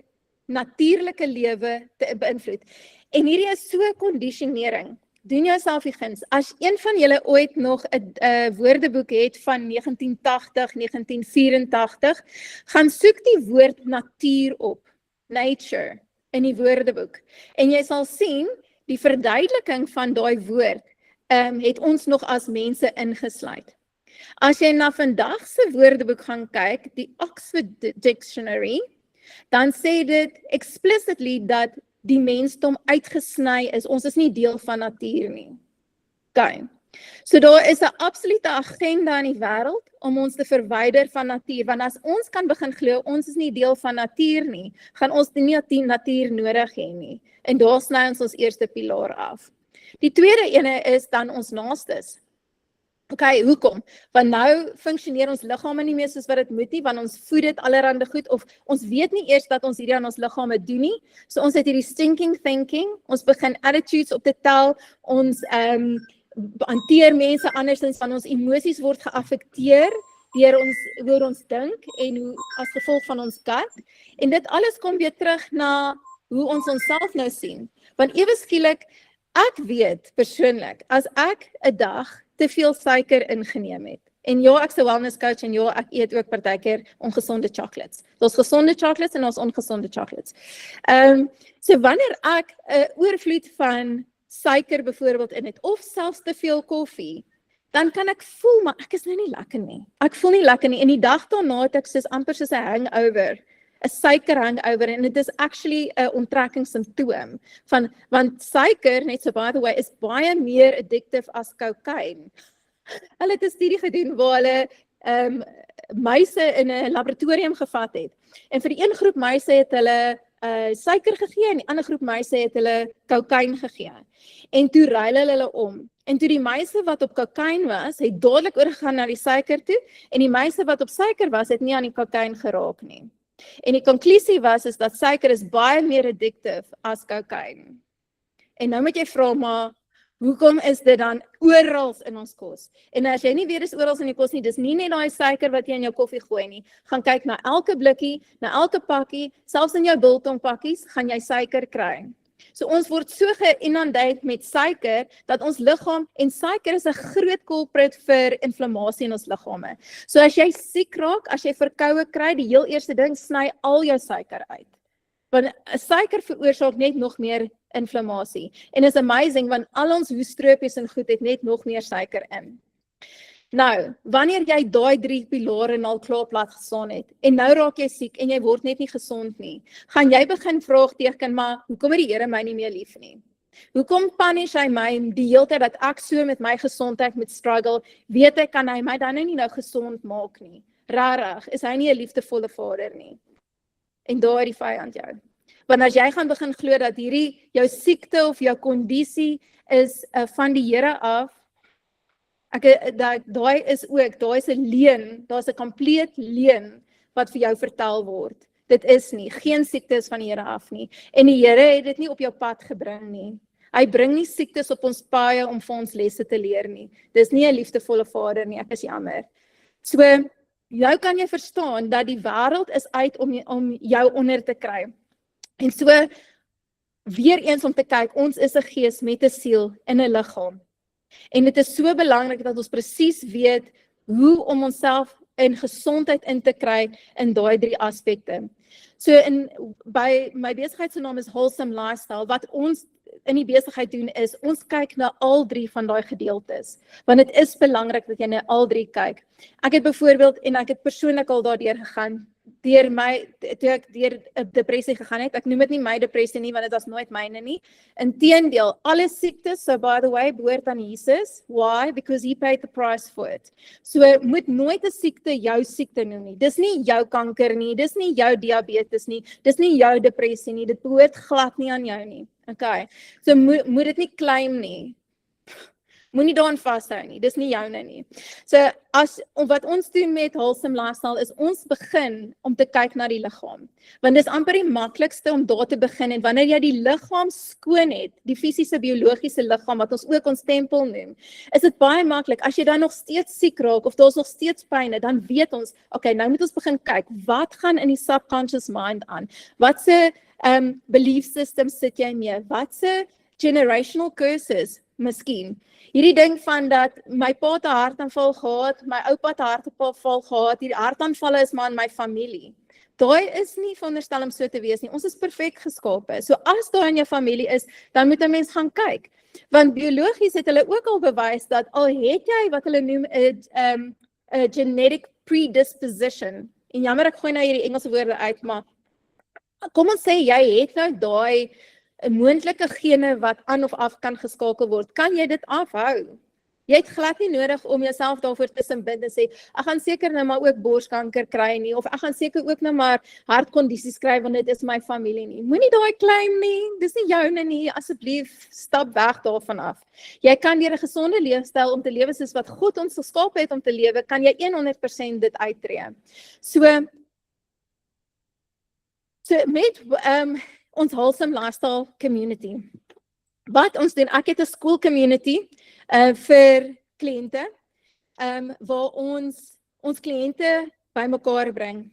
[SPEAKER 1] natuurlike lewe te beïnvloed. En hierdie is so kondisionering. Doen jouself die guns. As een van julle ooit nog 'n woordeboek het van 1980, 1984, gaan soek die woord natuur op. Nature. In die woordeboek. En jy sal sien, die verduideliking van daai woord het ons nog as mense ingesluit. As jy na vandag se woordeboek gaan kyk, die Oxford Dictionary, dan sê dit explicitly dat die mensdom uitgesny is. Ons is nie deel van natuur nie. Okay. So daar is 'n absolute agenda in die wêreld om ons te verwyder van natuur, want as ons kan begin glo, ons is nie deel van natuur nie, gaan ons nie natuur nodig hê nie. En daar sny ons eerste pilaar af. Die tweede ene is dan ons naastes. Okay, hoekom? Want nou funksioneer ons liggame nie meer soos wat dit moet nie, want ons voed dit allerhande goed, of ons weet nie eers dat ons hierdie aan ons liggame doen nie. So ons het hierdie stinking thinking, ons begin attitudes op te tel, ons hanteer mense andersins, van ons emosies word geaffekteer deur hoe ons dink en hoe as gevolg van ons gut. En dit alles kom weer terug na hoe ons onsself nou sien. Want ewe skielik, ek weet persoonlik, as ek 'n dag te veel suiker ingeneem het. En ja, ek's 'n wellness coach en ja, ek eet ook partykeer ongesonde chocolates. Daar's gesonde chocolates en daar's ongesonde chocolates. So wanneer ek 'n oorvloed van suiker byvoorbeeld in het, of selfs te veel koffie, dan kan ek voel, maar ek is nou nie lekker nie. Ek voel nie lekker nie. En die dag daarna het ek soos amper soos 'n hangover, 'n suiker hangover, en dit is actually 'n onttrekkingssimptoom van, want suiker, net so by the way, is baie meer addictive as kokain. Hulle het 'n studie gedoen waar hulle muise in 'n laboratorium gevat het. En vir die een groep muise het hulle suiker gegee en die ander groep muise het hulle kokain gegee. En toe ruil hulle om. En toe die muise wat op kokain was, het dadelik oorgegaan na die suiker toe, en die muise wat op suiker was, het nie aan die kokain geraak nie. En die konklusie was is dat suiker is baie meer addictive as kokain. En nou moet jy vra, maar hoekom is dit dan oral in ons kos? En as jy nie weet is oral in die kos nie, dis nie net daai suiker wat jy in jou koffie gooi nie. Gaan kyk na elke blikkie, na elke pakkie, selfs in jou biltongpakkies gaan jy suiker kry. So ons word so geïnundeer met suiker dat ons liggaam, en suiker is 'n groot culprit vir inflammasie in ons liggame. So as jy siek raak, as jy verkoue kry, die heel eerste ding, sny al jou suiker uit. Want suiker veroorsaak net nog meer inflammasie. En is amazing, want al ons hoestropies en goed het net nog meer suiker in. Nou, wanneer jy daai 3 pilare al klaar plat gestaan het, en nou raak jy siek, en jy word net nie gesond nie, gaan jy begin vraagteken, maar hoekom het die Here my nie meer lief nie? Hoekom punish hy my die hele tyd dat ek so met my gesondheid moet struggle, weet hy, kan hy my dan nie nou gesond maak nie? Rarig, is hy nie 'n liefdevolle vader nie? en daar die vyand jou. Want as jy gaan begin glo dat hierdie jou siekte of jou kondisie is van die Here af, daai is 'n leuen, daar's 'n kompleet leuen wat vir jou vertel word. Dit is nie, geen siekte is van die Here af nie. En die Here het dit nie op jou pad gebring nie. Hy bring nie siektes op ons paaie om vir ons lesse te leer nie. Dis nie 'n liefdevolle Vader nie, ek is jammer. So, nou kan jy verstaan dat die wêreld is uit om jou onder te kry. En so, weer eens om te kyk, ons is 'n gees met 'n siel en 'n liggaam. En dit is so belangrik dat ons presies weet hoe om onsself in gesondheid in te kry in daai 3 aspekte. So by my besigheid se naam is Wholesome Lifestyle. Wat ons in die besigheid doen is, ons kyk na al 3 van daai gedeeltes. Want dit is belangrik dat jy na al 3 kyk. Ek het byvoorbeeld, en ek het persoonlik al daardeur gegaan, toe ek deur 'n depressie gegaan het. Ek noem dit nie my depressie nie, want dit was nooit myne nie. Inteendeel, alle siektes, so by the way, behoort aan Jesus. Why? Because he paid the price for it. So moet nooit 'n siekte jou siekte noem nie. Dis nie jou kanker nie, dis nie jou diabetes nie, dis nie jou depressie nie, dit behoort glad nie aan jou nie. Okay. So moet dit nie claim nie. Moenie daaraan vashou nie, dis nie joune nie. So wat ons doen met Wholesome Lifestyle is ons begin om te kyk na die liggaam. Want dis amper die maklikste om daar te begin, en wanneer jy die liggaam skoon het, die fisiese biologiese liggaam wat ons ook ons tempel noem, is dit baie maklik. As jy dan nog steeds siek raak of daar's nog steeds pyn, dan weet ons, okay, nou moet ons begin kyk, wat gaan in die subconscious mind aan? Wat se belief system sit jy mee? Wat se generational curses miskien? Hierdie ding van dat my pa het 'n hartaanval gehad, my oupa het 'n hartaanval gehad, hierdie hartaanvalle is maar in my familie. Daai is nie veronderstel om so te wees nie. Ons is perfek geskape. So as daai in jou familie is, dan moet 'n mens gaan kyk. Want biologies het hulle ook al bewys dat al het jy wat hulle noem 'n genetic predisposition. En jammer ek gooi nou hierdie Engelse woorde uit, maar kom ons sê jy het nou daai 'n moontlike gene wat aan of af kan geskakel word, kan jy dit afhou? Jy het glad nie nodig om jouself daarvoor tussenbind en sê, ek gaan seker nou maar ook borskanker kry nie, of ek gaan seker ook nou maar hartkondisies kry, want dit is my familie nie. Moenie daai claim nie, dis nie joune nie, asseblief stap weg daarvan af. Jy kan deur 'n gesonde leefstyl om te lewe soos wat God ons geskaap het om te lewe, kan jy 100% dit uittree. So met ons Wholesome Lifestyle community. Wat ons doen, ek het 'n school community vir kliënte, waar ons kliënte bymekaar bring.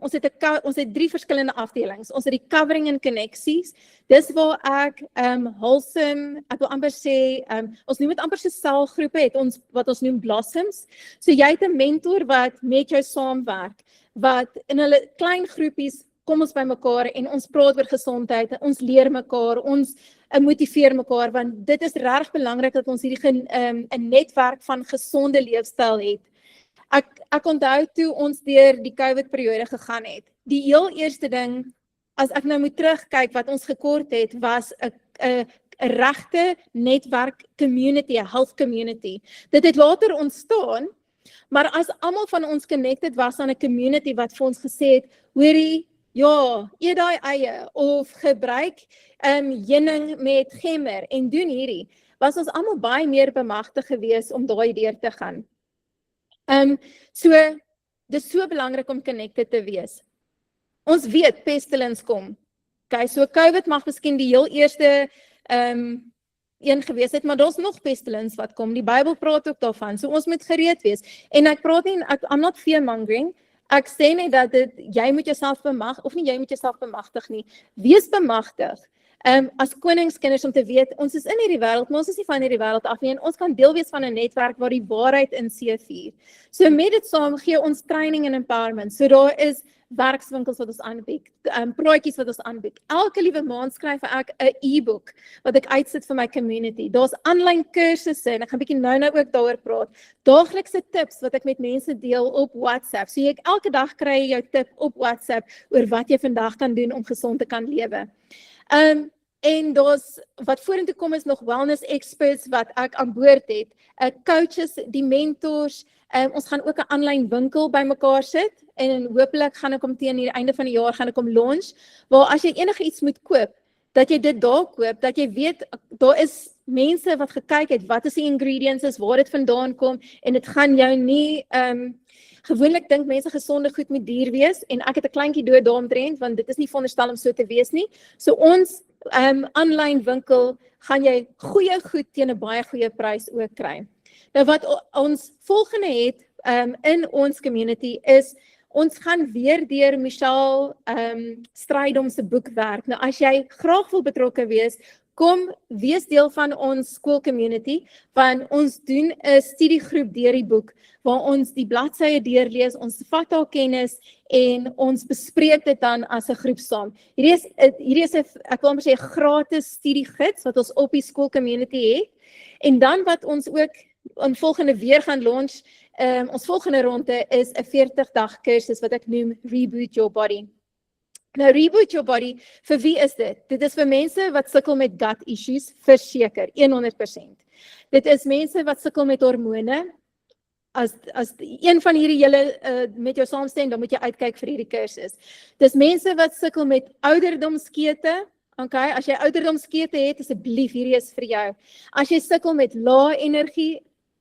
[SPEAKER 1] Ons het 3 verskillende afdelings. Ons het die covering en connecties. Dis waar ek wholesome, ek wil amper sê, ons noem dit amper so selgroepe, wat ons noem blossoms. So jy het 'n mentor wat met jou saamwerk, wat in hulle klein groepies kom ons by mekaar en ons praat oor gesondheid, ons leer mekaar, ons motiveer mekaar, want dit is regtig belangrik dat ons hierdie 'n netwerk van gesonde leefstyl het. Ek onthou toe ons deur die COVID periode gegaan het. Die heel eerste ding, as ek nou moet terugkyk wat ons gekort het, was 'n regte netwerk community, 'n health community. Dit het later ontstaan, maar as almal van ons connected was aan 'n community wat vir ons gesê het, hoorie, ja, eet daai eie of gebruik heuning met gemmer en doen hierdie, was ons almal baie meer bemagtig geweest om daai deur te gaan. So dis so belangrik om connected te wees. Ons weet pestilence kom. Okay, so COVID mag miskien die heel eerste een gewees het, maar daar's nog pestilence wat kom. Die Bybel praat ook daarvan. So ons moet gereed wees. En ek praat nie, I'm not fear-mongering. Ek sê net dat jy moet jouself bemagtig, of nie jy moet jouself bemagtig nie. Wees bemagtig. As koningskinders om te weet, ons is in hierdie wêreld, maar ons is nie van hierdie wêreld af nie, en ons kan deel wees van 'n netwerk waar die waarheid in seëvier. So met dit saam gee ons training en empowerment. So daar is werkswinkels wat ons aanbied, praatjies wat ons aanbied. Elke liewe maand skryf ek 'n e-book wat ek uitsit vir my community. Daar's aanlyn kursusse en ek gaan bietjie nou ook daaroor praat. Daaglikse tips wat ek met mense deel op WhatsApp. So elke dag kry jy jou tip op WhatsApp oor wat jy vandag kan doen om gesond te kan lewe. En daar's wat vorentoe kom is nog wellness experts wat ek aan boord het, coaches, die mentors. Ons gaan ook 'n aanlyn winkel bymekaar sit. en hopelik gaan ek hom teen die einde van die jaar gaan ek hom launch, waar as jy enige iets moet koop, dat jy dit daar koop, dat jy weet, daar is mense wat gekyk het, wat is die ingredients is, waar dit vandaan kom, en dit gaan jou nie, gewoonlik dink mense gesonde goed moet duur wees, en ek het 'n kleintjie dood daaromtrent, want dit is nie veronderstel om so te wees nie. So ons aanlyn winkel gaan jy goeie goed teen 'n baie goeie prys ook kry. Nou wat ons volgende het in ons community is, ons gaan weer deur Michelle Strydom se boek werk. Nou as jy graag wil betrokke wees, kom wees deel van ons skool community, want ons doen 'n studiegroep deur die boek, waar ons die bladsye deurlees, ons vat daar kennis en ons bespreek dit dan as 'n groep saam. Hierdie is 'n, ek wil amper sê 'n gratis studiegids wat ons op die skool community het. En dan wat ons ook in volgende weer gaan launch, ons volgende ronde is 'n 40-dag kursus wat ek noem Reboot Your Body. Nou Reboot Your Body, vir wie is dit? Dit is vir mense wat sukkel met gut issues, verseker, 100%. Dit is mense wat sukkel met hormone. As een van hierdie julle met jou saamstem, dan moet jy uitkyk vir hierdie kursus. Dis mense wat sukkel met ouderdomskete. Okay, as jy ouderdomskete het, asseblief, hierdie is vir jou. As jy sukkel met lae energie,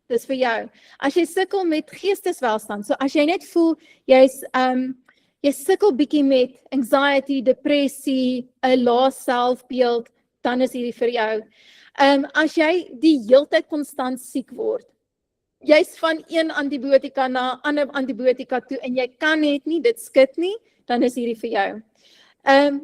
[SPEAKER 1] dis vir jou. As jy sukkel met geesteswelstand, so as jy net voel jy sukkel bietjie met anxiety, depressie, 'n lae selfbeeld, dan is hierdie vir jou. As jy die heeltyd konstant siek word, jy's van een antibiotika na 'n ander antibiotika toe en jy kan net nie dit skit nie, dan is hierdie vir jou.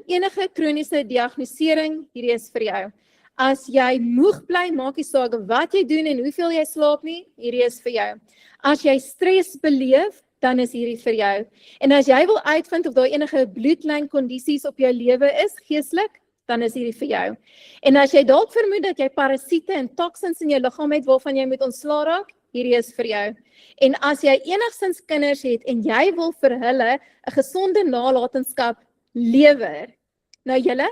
[SPEAKER 1] Enige kroniese diagnosering, hierdie is vir jou. As jy moeg bly, maak nie saak wat jy doen en hoeveel jy slaap nie, hierdie is vir jou. As jy stres beleef, dan is hierdie vir jou. En as jy wil uitvind of daar enige bloedlynkondisies op jou lewe is, geestelik, dan is hierdie vir jou. En as jy dalk vermoed dat jy parasiete en toksins in jou liggaam het waarvan jy moet ontslaa raak, hierdie is vir jou. En as jy enigstens kinders het en jy wil vir hulle 'n gesonde nalatenskap lewer. Nou julle,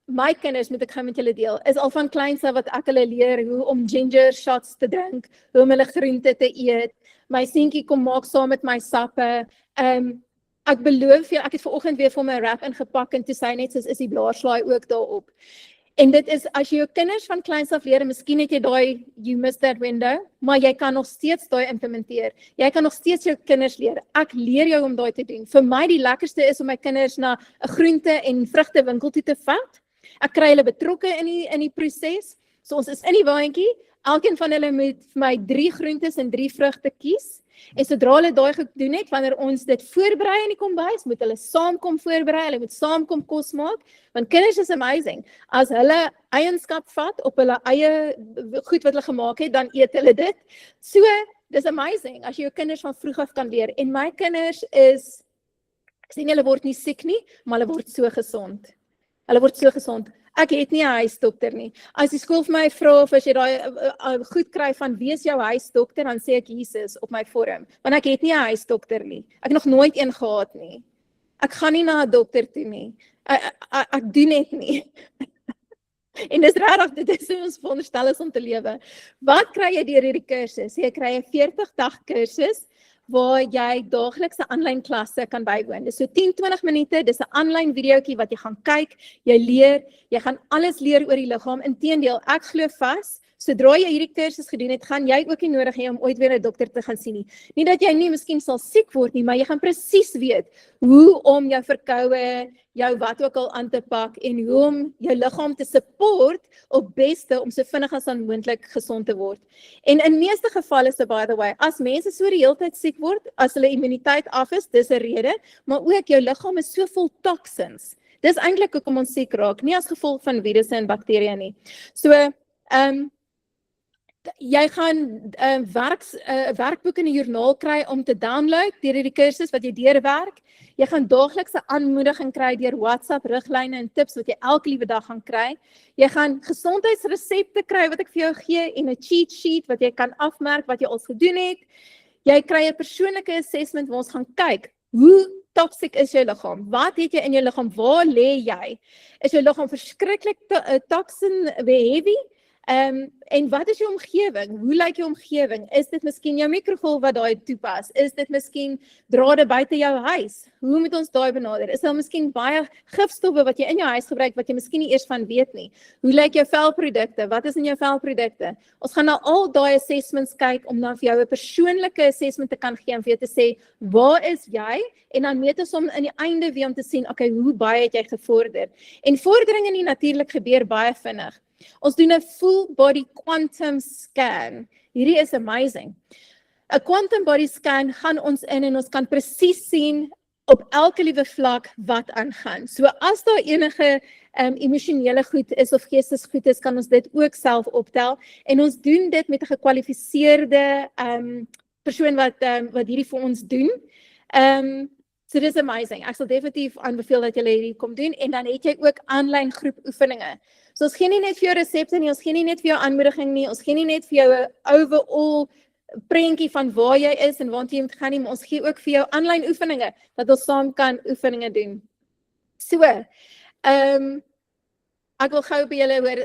[SPEAKER 1] my kinders, moet ek gou met julle deel, is al van kleins af wat ek hulle leer hoe om ginger shots te drink, hoe om hulle groente te eet. My seentjie kom maak saam met my sappe. Ek beloof jou, ek het vanoggend weer vir my wrap ingepak en toe sê net soos is die blaarslaai ook daarop. En dit is as jy jou kinders van kleins af leer, miskien het jy daai you missed that window, maar jy kan nog steeds daai implementeer. Jy kan nog steeds jou kinders leer. Ek leer jou om daai te doen. Vir my die lekkerste is om my kinders na 'n groente en vrugte winkel toe te vat. Ek kry hulle betrokke in die proses. So ons is in die waantjie. Elkeen van hulle moet vir my 3 groentes en 3 vrugte kies. En sodra hulle daai gedoen het, wanneer ons dit voorberei in die kombuis, moet hulle saamkom voorberei, hulle moet saamkom kos maak, want kinders is amazing. As hulle eienskap vat op hulle eie goed wat hulle gemaak het, dan eet hulle dit. So, dis amazing, as jy jou kinders van vroeg af kan leer. En my kinders is, ek sê nie hulle word nie siek nie, maar hulle word so gesond. Hulle word so gesond. Ek het nie 'n huisdokter nie. As die skool vir my vra of as jy daai goed kry van wie is jou huisdokter, dan sê ek Jesus op my vorm, want ek het nie 'n huisdokter nie. Ek het nog nooit een gehad nie. Ek gaan nie na 'n dokter toe nie. Ek doen net nie. En dis regtig, dit is hoe ons veronderstel is om te lewe. Wat kry jy deur hierdie kursus? Jy kry 'n 40-dag kursus waar jy daaglikse aanlyn klasse kan bywoon. Dis so 10-20 minute, dis 'n aanlyn videoetjie wat jy gaan kyk, jy leer, jy gaan alles leer oor die liggaam. Inteendeel, ek glo vas, sodra jy hierdie kursus gedoen het, gaan jy ook nie nodig hê om ooit weer 'n dokter te gaan sien nie. Nie dat jy nie miskien sal siek word nie, maar jy gaan presies weet hoe om jou verkoue, jou wat ook al aan te pak en hoe om jou liggaam te support op beste om so vinnig as moontlik gesond te word. En in meeste gevalle, so by the way, as mense so die hele tyd siek word, as hulle immuniteit af is, dis 'n rede, maar ook jou liggaam is so vol toksins. Dis eintlik hoekom ons siek raak, nie as gevolg van virusse en bakterieë nie. So, jy gaan werkboek in 'n joernaal kry om te download deur hierdie kursus wat jy deurwerk. Jy gaan daaglikse aanmoediging kry deur WhatsApp riglyne en tips wat jy elke liewe dag gaan kry. Jy gaan gesondheidsresepte kry wat ek vir jou gee en 'n cheat sheet wat jy kan afmerk wat jy al gedoen het. Jy kry 'n persoonlike assessment waar ons gaan kyk hoe toxic is jou liggaam. Wat het jy in jou liggaam? Waar lê jy? Is jou liggaam verskriklik toxin heavy? En wat is jou omgewing? Hoe lyk jou omgewing? Is dit miskien jou mikrogolf wat daai toepas? Is dit miskien drade buite jou huis? Hoe moet ons daai benader? Is daar miskien baie gifstowwe wat jy in jou huis gebruik wat jy miskien nie eers van weet nie? Hoe lyk jou velprodukte? Wat is in jou velprodukte? Ons gaan na al daai assessments kyk om dan vir jou 'n persoonlike assessment te kan gee en vir jou te sê, waar is jy? En dan meet ons om in die einde weer om te sien, okay, hoe baie het jy gevorder? En vordering in die natuurlik gebeur baie vinnig. Ons doen 'n full body quantum scan. Hierdie is amazing. 'n Quantum body scan gaan ons in en ons kan presies sien op elke liewe vlak wat aangaan. So as daar enige emosionele goed is of geestesgoed is, kan ons dit ook self optel en ons doen dit met 'n gekwalifiseerde persoon wat hierdie vir ons doen. So dis amazing. Ek sal definitief aanbeveel dat julle hierdie kom doen en dan het jy ook aanlyn groep oefeninge. So ons gee nie net vir jou resepte nie, ons gee nie net vir jou aanmoediging nie, ons gee nie net vir jou 'n overall prentjie van waar jy is en waartoe jy moet gaan nie, maar ons gee ook vir jou aanlyn oefeninge dat ons saam kan oefeninge doen. So, ek wil gou by julle hoor,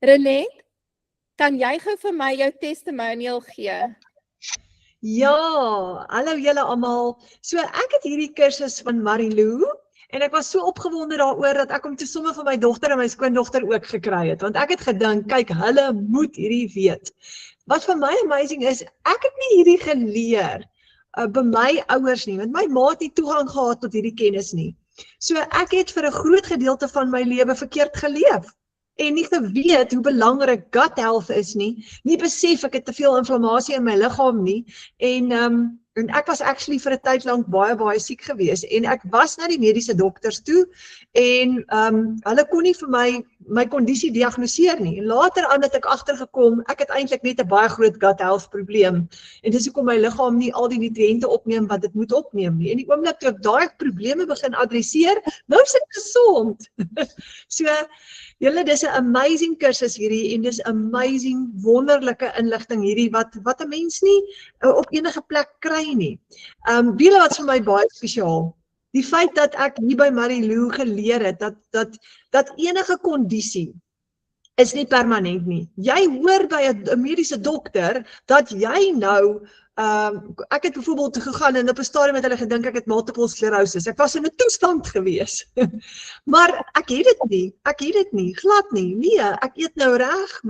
[SPEAKER 1] Renet, kan jy gou vir my jou testimonial gee?
[SPEAKER 2] Ja, hallo julle almal. So ek het hierdie kursus van Marilou en ek was so opgewonde daaroor dat ek hom toe sommer vir my dogter en my skoondogter ook gekry het, want ek het gedink, kyk, hulle moet hierdie weet. Wat vir my amazing is, ek het nie hierdie geleer by my ouers nie, want my ma het nie toegang gehad tot hierdie kennis nie. So ek het vir 'n groot gedeelte van my lewe verkeerd geleef en nie geweet hoe belangrik gut health is nie besef ek het te veel inflammasie in my liggaam nie en ek was actually vir 'n tyd lank baie siek geweest en ek was na die mediese dokters toe en hulle kon nie vir my kondisie diagnoseer nie. Later aan het ek agtergekom, ek het eintlik net 'n baie groot gut health probleem en dis hoekom my liggaam nie al die nutriënte opneem wat dit moet opneem nie. En die oomblik toe ek daai probleme begin adresseer, nou is ek gesond. So julle, dis 'n amazing kursus hierdie en dis amazing wonderlike inligting hierdie wat 'n mens nie op enige plek kry nie. Wiele wat vir my baie spesiaal. Die feit dat ek hier by Marilou geleer het dat enige kondisie is nie permanent nie. Jy hoor by 'n mediese dokter dat jy nou ek het byvoorbeeld gegaan en op 'n stadium het hulle gedink ek het multiple sclerosis. Ek was in 'n toestand gewees. Maar ek het dit nie, glad nie. Nee, ek eet nou reg,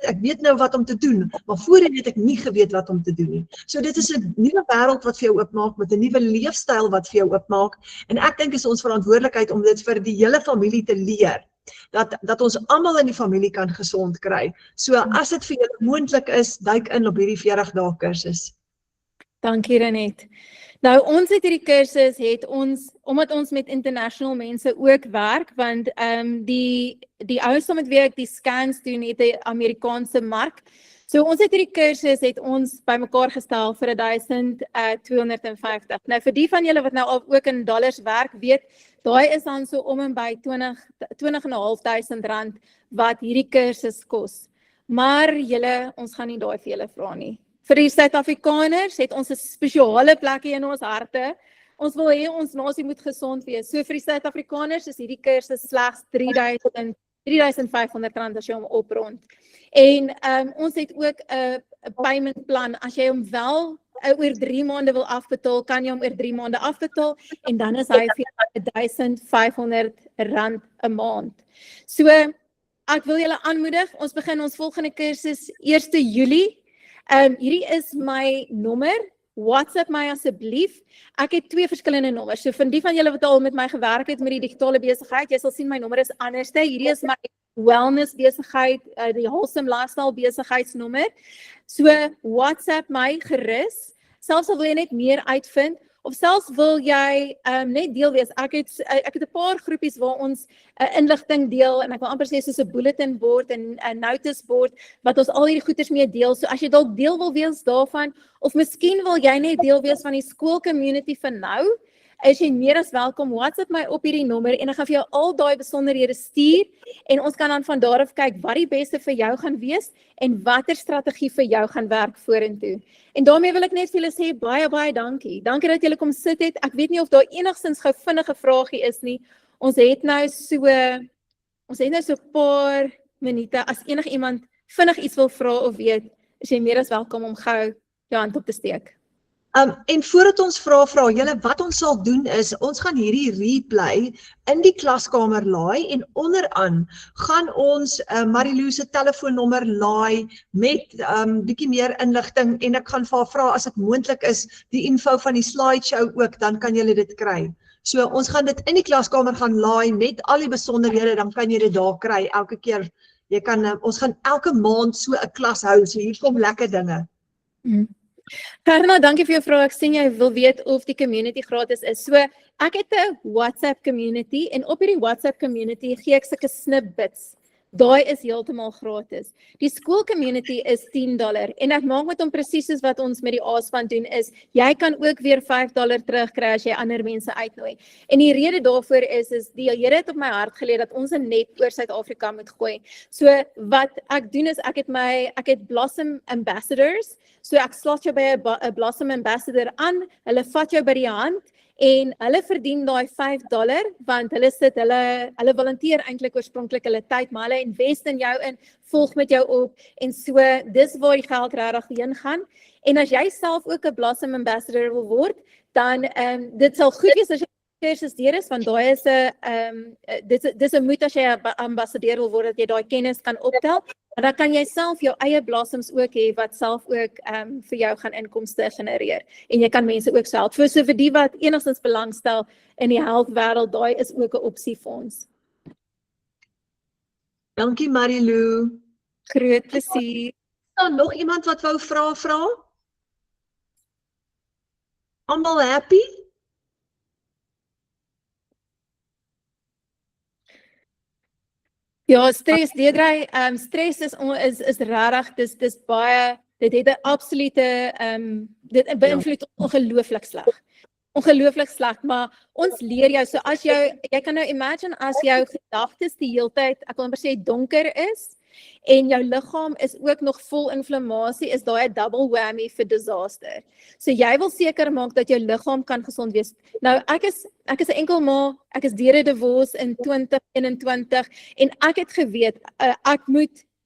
[SPEAKER 2] ek weet nou wat om te doen, maar voorheen het ek nie geweet wat om te doen nie. So dit is 'n nuwe wêreld wat vir jou oopmaak met 'n nuwe leefstyl wat vir jou oopmaak en ek dink is ons verantwoordelikheid om dit vir die hele familie te leer. Dat ons almal in die familie kan gesond kry. So as dit vir julle moontlik is, duik in op hierdie 40 dae kursus.
[SPEAKER 1] Dankie Renet. Nou ons het hierdie kursus omdat ons met international mense ook werk, want die ouens met wie ek die scans doen het 'n Amerikaanse mark. So ons het hierdie kursus ons bymekaar gestel vir 1,250. Nou vir die van julle wat nou al ook in dollars werk, weet, daai is dan so om en by 20.500 rand wat hierdie kursus kos. Maar julle, ons gaan nie daai vir julle vra nie. Vir die Suid-Afrikaners het ons 'n spesiale plekkie in ons harte. Ons wil hê ons nasie moet gesond wees. So vir die Suid-Afrikaners is hierdie kursus slegs R3,500 as jy hom oprond. En ons het ook 'n payment plan. As jy hom wel oor 3 maande wil afbetaal, kan jy hom oor 3 maande afbetaal en dan is hy vir R1,500 'n maand. So ek wil julle aanmoedig, ons begin ons volgende kursus 1 Julie. Hierdie is my nommer. WhatsApp my asseblief. Ek het 2 verskillende nommers. So van die van julle wat al met my gewerk het met die digitale besigheid, jy sal sien my nommer is anderste. Hierdie is my wellness besigheid, die wholesome lifestyle besigheidsnommer. So WhatsApp my gerus. Selfs al wil jy net meer uitvind of selfs wil jy net deel wees. Ek het 'n paar groepies waar ons inligting deel en ek wil amper sê soos 'n bulletin board en 'n notice board wat ons al hierdie goeders mee deel. So as jy dalk deel wil wees daarvan of miskien wil jy net deel wees van die skool community vir nou, is jy meer as welkom. WhatsApp my op hierdie nommer en ek gaan vir jou al daai besonderhede stuur en ons kan dan van daar af kyk wat die beste vir jou gaan wees en watter strategie vir jou gaan werk vorentoe. En daarmee wil ek net vir julle sê baie dankie. Dankie dat julle kom sit het. Ek weet nie of daar enigstens gou vinnige vragie is nie. Ons het nou so Ons het nou so 'n paar minute, as enige iemand vinnig iets wil vra of weet, is jy meer as welkom om gou jou hand op te steek.
[SPEAKER 2] En voordat ons vra julle, wat ons sal doen is, ons gaan hierdie replay in die klaskamer laai en onderaan gaan ons Marilou se telefoonnommer laai met bietjie meer inligting en ek gaan vir haar vra as dit moontlik is, die info van die slideshow ook, dan kan julle dit kry. So ons gaan dit in die klaskamer gaan laai met al die besonderhede, dan kan jy dit daar kry elke keer. Jy kan ons gaan elke maand so 'n klas hou, so hier kom lekker dinge.
[SPEAKER 1] Gerna, dankie vir jou vraag. Ek sien jy wil weet of die community gratis is. So, ek het 'n WhatsApp community en op hierdie WhatsApp community gee ek sulke snippets. Daai is heeltemal gratis. Die skool community is $10 en ek maak met hom presies soos wat ons met die ASFAN doen is, jy kan ook weer $5 terugkry as jy ander mense uitnooi. En die rede daarvoor is die Here het op my hart gelê dat ons 'n net oor Suid-Afrika moet gooi. So wat ek doen is ek het Blossom Ambassadors. So ek slot jou by 'n Blossom Ambassador aan, hulle vat jou by die hand en hulle verdien daai $5 want hulle volunteer eintlik oorspronklik hulle tyd, maar hulle invest in jou in, volg met jou op en so dis waar die geld regtig heen gaan. En as jy self ook 'n Blossom Ambassador wil word, dan dit sal goed wees as jy kursus deur is want daai is 'n dis 'n moet as jy 'n ambassadeur wil word dat jy daai kennis kan optel. En dan kan jy self jou eie blossoms ook hê wat self ook vir jou gaan inkomste genereer. En jy kan mense ook help. So vir die wat enigstens belangstel in die health wêreld, daai is ook 'n opsie vir ons.
[SPEAKER 2] Dankie Marilou.
[SPEAKER 1] Groot plesier.
[SPEAKER 2] Dan nog iemand wat wou vra? Almal happy?
[SPEAKER 1] Ja, stres, Deidre, stres is regtig, dis baie, dit het 'n absolute, dit beïnvloed ongelooflik sleg. Ongelooflik sleg, maar ons leer jou, so as jy kan nou imagine as jou gedagtes die heeltyd, ek wil amper sê donker is, en jou liggaam is ook nog vol inflammasie, is daai 'n double whammy vir disaster. So jy wil seker maak dat jou liggaam kan gesond wees. Nou ek is 'n enkel ma, ek is deur 'n divorce in 2021 en ek het geweet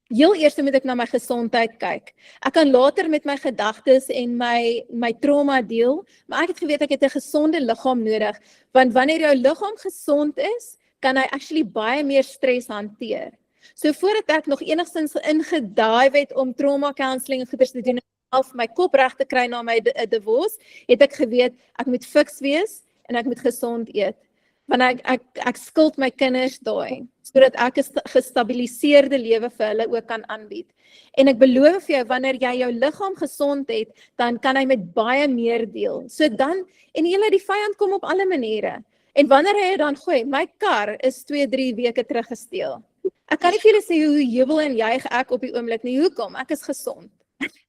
[SPEAKER 1] heel eers moet ek na my gesondheid kyk. Ek kan later met my gedagtes en my trauma deel, maar ek het geweet ek het 'n gesonde liggaam nodig, want wanneer jou liggaam gesond is, kan hy actually baie meer stres hanteer. So voordat ek nog enigstens ingedive het om trauma counselling en goeders te doen en my kop reg te kry na my divorce, het ek geweet ek moet fiks wees en ek moet gesond eet. Want ek skuld my kinders daai, sodat ek 'n gestabiliseerde lewe vir hulle ook kan aanbied. En ek beloof vir jou, wanneer jy jou liggaam gesond het, dan kan hy met baie meer deel. So dan, en die vyand kom op alle maniere. En wanneer hy dan gooi, my kar is 2-3 weke terug gesteel. Ek kan nie vir julle sê hoe jubel en juig ek op die oomblik nie. Hoekom? Ek is gesond.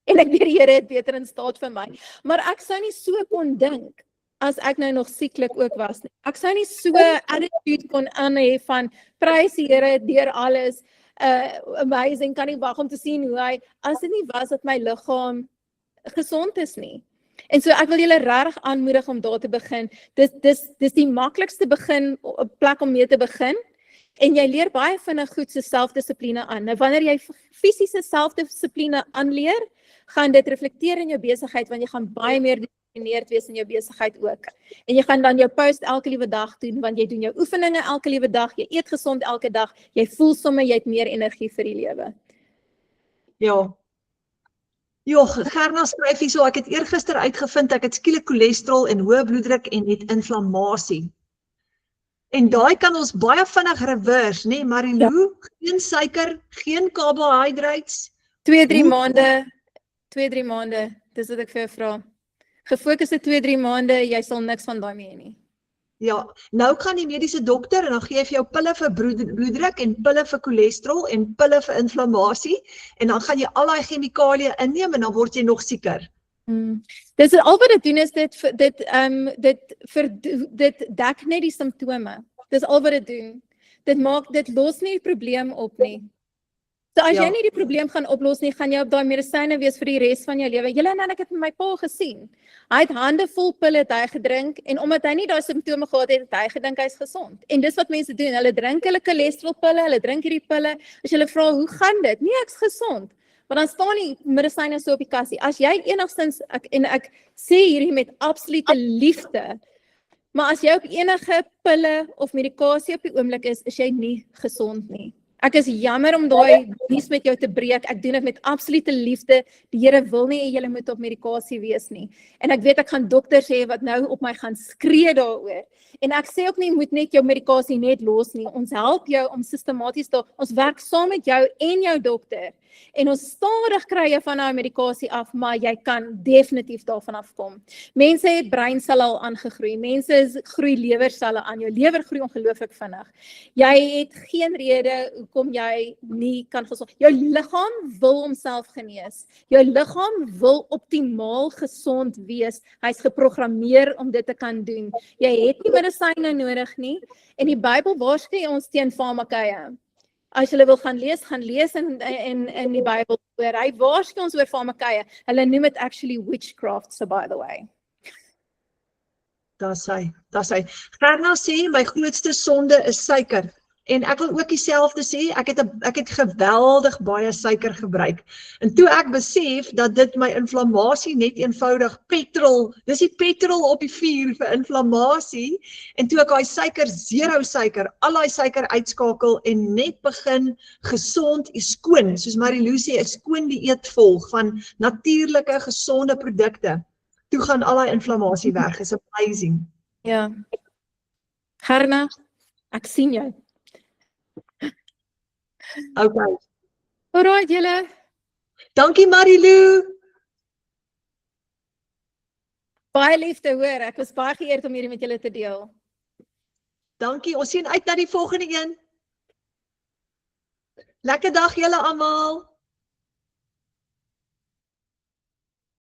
[SPEAKER 1] En ek weet die Here het beter in staat vir my. Maar ek sou nie so kon dink as ek nou nog sieklik ook was nie. Ek sou nie so attitude kon aan hê van prys die Here deur alles. Amazing, kan nie wag om te sien hoe hy, as dit nie was dat my liggaam gesond is nie. En so ek wil julle regtig aanmoedig om daar te begin. Dis die maklikste plek om mee te begin. En jy leer baie vinnig goed se selfdissipline aan. Nou wanneer jy fisiese selfdissipline aanleer, gaan dit reflekteer in jou besigheid, want jy gaan baie meer gedisciplineerd wees in jou besigheid ook. En jy gaan dan jou post elke liewe dag doen, want jy doen jou oefeninge elke liewe dag, jy eet gesond elke dag, jy voel sommer jy het meer energie vir die lewe.
[SPEAKER 2] Ja. Gerna skryf hierso, ek het eergister uitgevind ek het skielik cholesterol en hoë bloeddruk en het inflammasie. En daai kan ons baie vinnig reverse, nee, Marilou, geen suiker, geen carbohydrates.
[SPEAKER 1] 2-3 maande, dis wat ek vir jou vra. Gefokuste 2-3 maande, jy sal niks van daai mee hê nie.
[SPEAKER 2] Ja, nou gaan die mediese dokter en dan gee hy vir jou pille vir bloeddruk en pille vir cholesterol en pille vir inflammasie en dan gaan jy al daai chemikalieë inneem en dan word jy nog sieker.
[SPEAKER 1] Dis al wat dit doen is dit dek net die simptome. Dis al wat dit doen. Dit los nie die probleem op nie. So as jy
[SPEAKER 2] Ja.
[SPEAKER 1] nie die probleem gaan oplos nie, gaan jy op daai medisyne wees vir die res van jou lewe. Julle en ek het met my pa gesien. Hy het hande vol pille het hy gedrink en omdat hy nie daai simptome gehad het, het hy gedink hy's gesond. En dis wat mense doen. Hulle drink hulle cholesterolpille, hulle drink hierdie pille. As jy hulle vra, "Hoe gaan dit?" Nee, ek's gesond. Maar dan staan die medisyne so op die kassie. As jy enigstens ek sê hierdie met absolute liefde, maar as jy op enige pille of medikasie op die oomblik is jy nie gesond nie. Ek is jammer om daai nuus met jou te breek. Ek doen dit met absolute liefde. Die Here wil nie hê julle moet op medikasie wees nie. En ek weet ek gaan dokters hê wat nou op my gaan skree daaroor. En ek sê ook nie moet net jou medikasie net los nie. Ons help jou om sistematies ons werk saam met jou en jou dokter. En ons stadig kry jy van daai medikasie af, maar jy kan definitief daarvan afkom. Mense het breinselle al aangegroei. Mense groei lewerselle aan. Jou lewer groei ongelooflik vinnig. Jy het geen rede hoekom jy nie kan gesond. Jou liggaam wil homself genees. Jou liggaam wil optimaal gesond wees. Hy's geprogrammeer om dit te kan doen. Jy het nie medisyne nodig nie. En die Bybel waarsku ons teen farmakeie. As jy wil gaan lees in die Bybel oor. Hy waarsku ons oor farmakeie. Hulle noem dit actually witchcraft, so by the way.
[SPEAKER 2] Daar's hy. Gerna sê my grootste sonde is suiker. En ek wil ook dieselfde sê, ek het geweldig baie suiker gebruik. En toe ek besef dat dit my inflammasie net eenvoudig dis die petrol op die vuur vir inflammasie. En toe ek daai suiker, zero suiker, al daai suiker uitskakel en net begin gesond, skoon, soos Marilou sê, 'n skoon dieet volg van natuurlike, gesonde produkte. Toe gaan al daai inflammasie weg. Is amazing.
[SPEAKER 1] Ja. Gerna, ek sien jou.
[SPEAKER 2] Okay.
[SPEAKER 1] Alright, julle.
[SPEAKER 2] Dankie Marilou.
[SPEAKER 1] Baie liefde hoor. Ek was baie geëerd om hierdie met julle te deel.
[SPEAKER 2] Dankie. Ons sien uit na die volgende een. Lekker dag julle almal.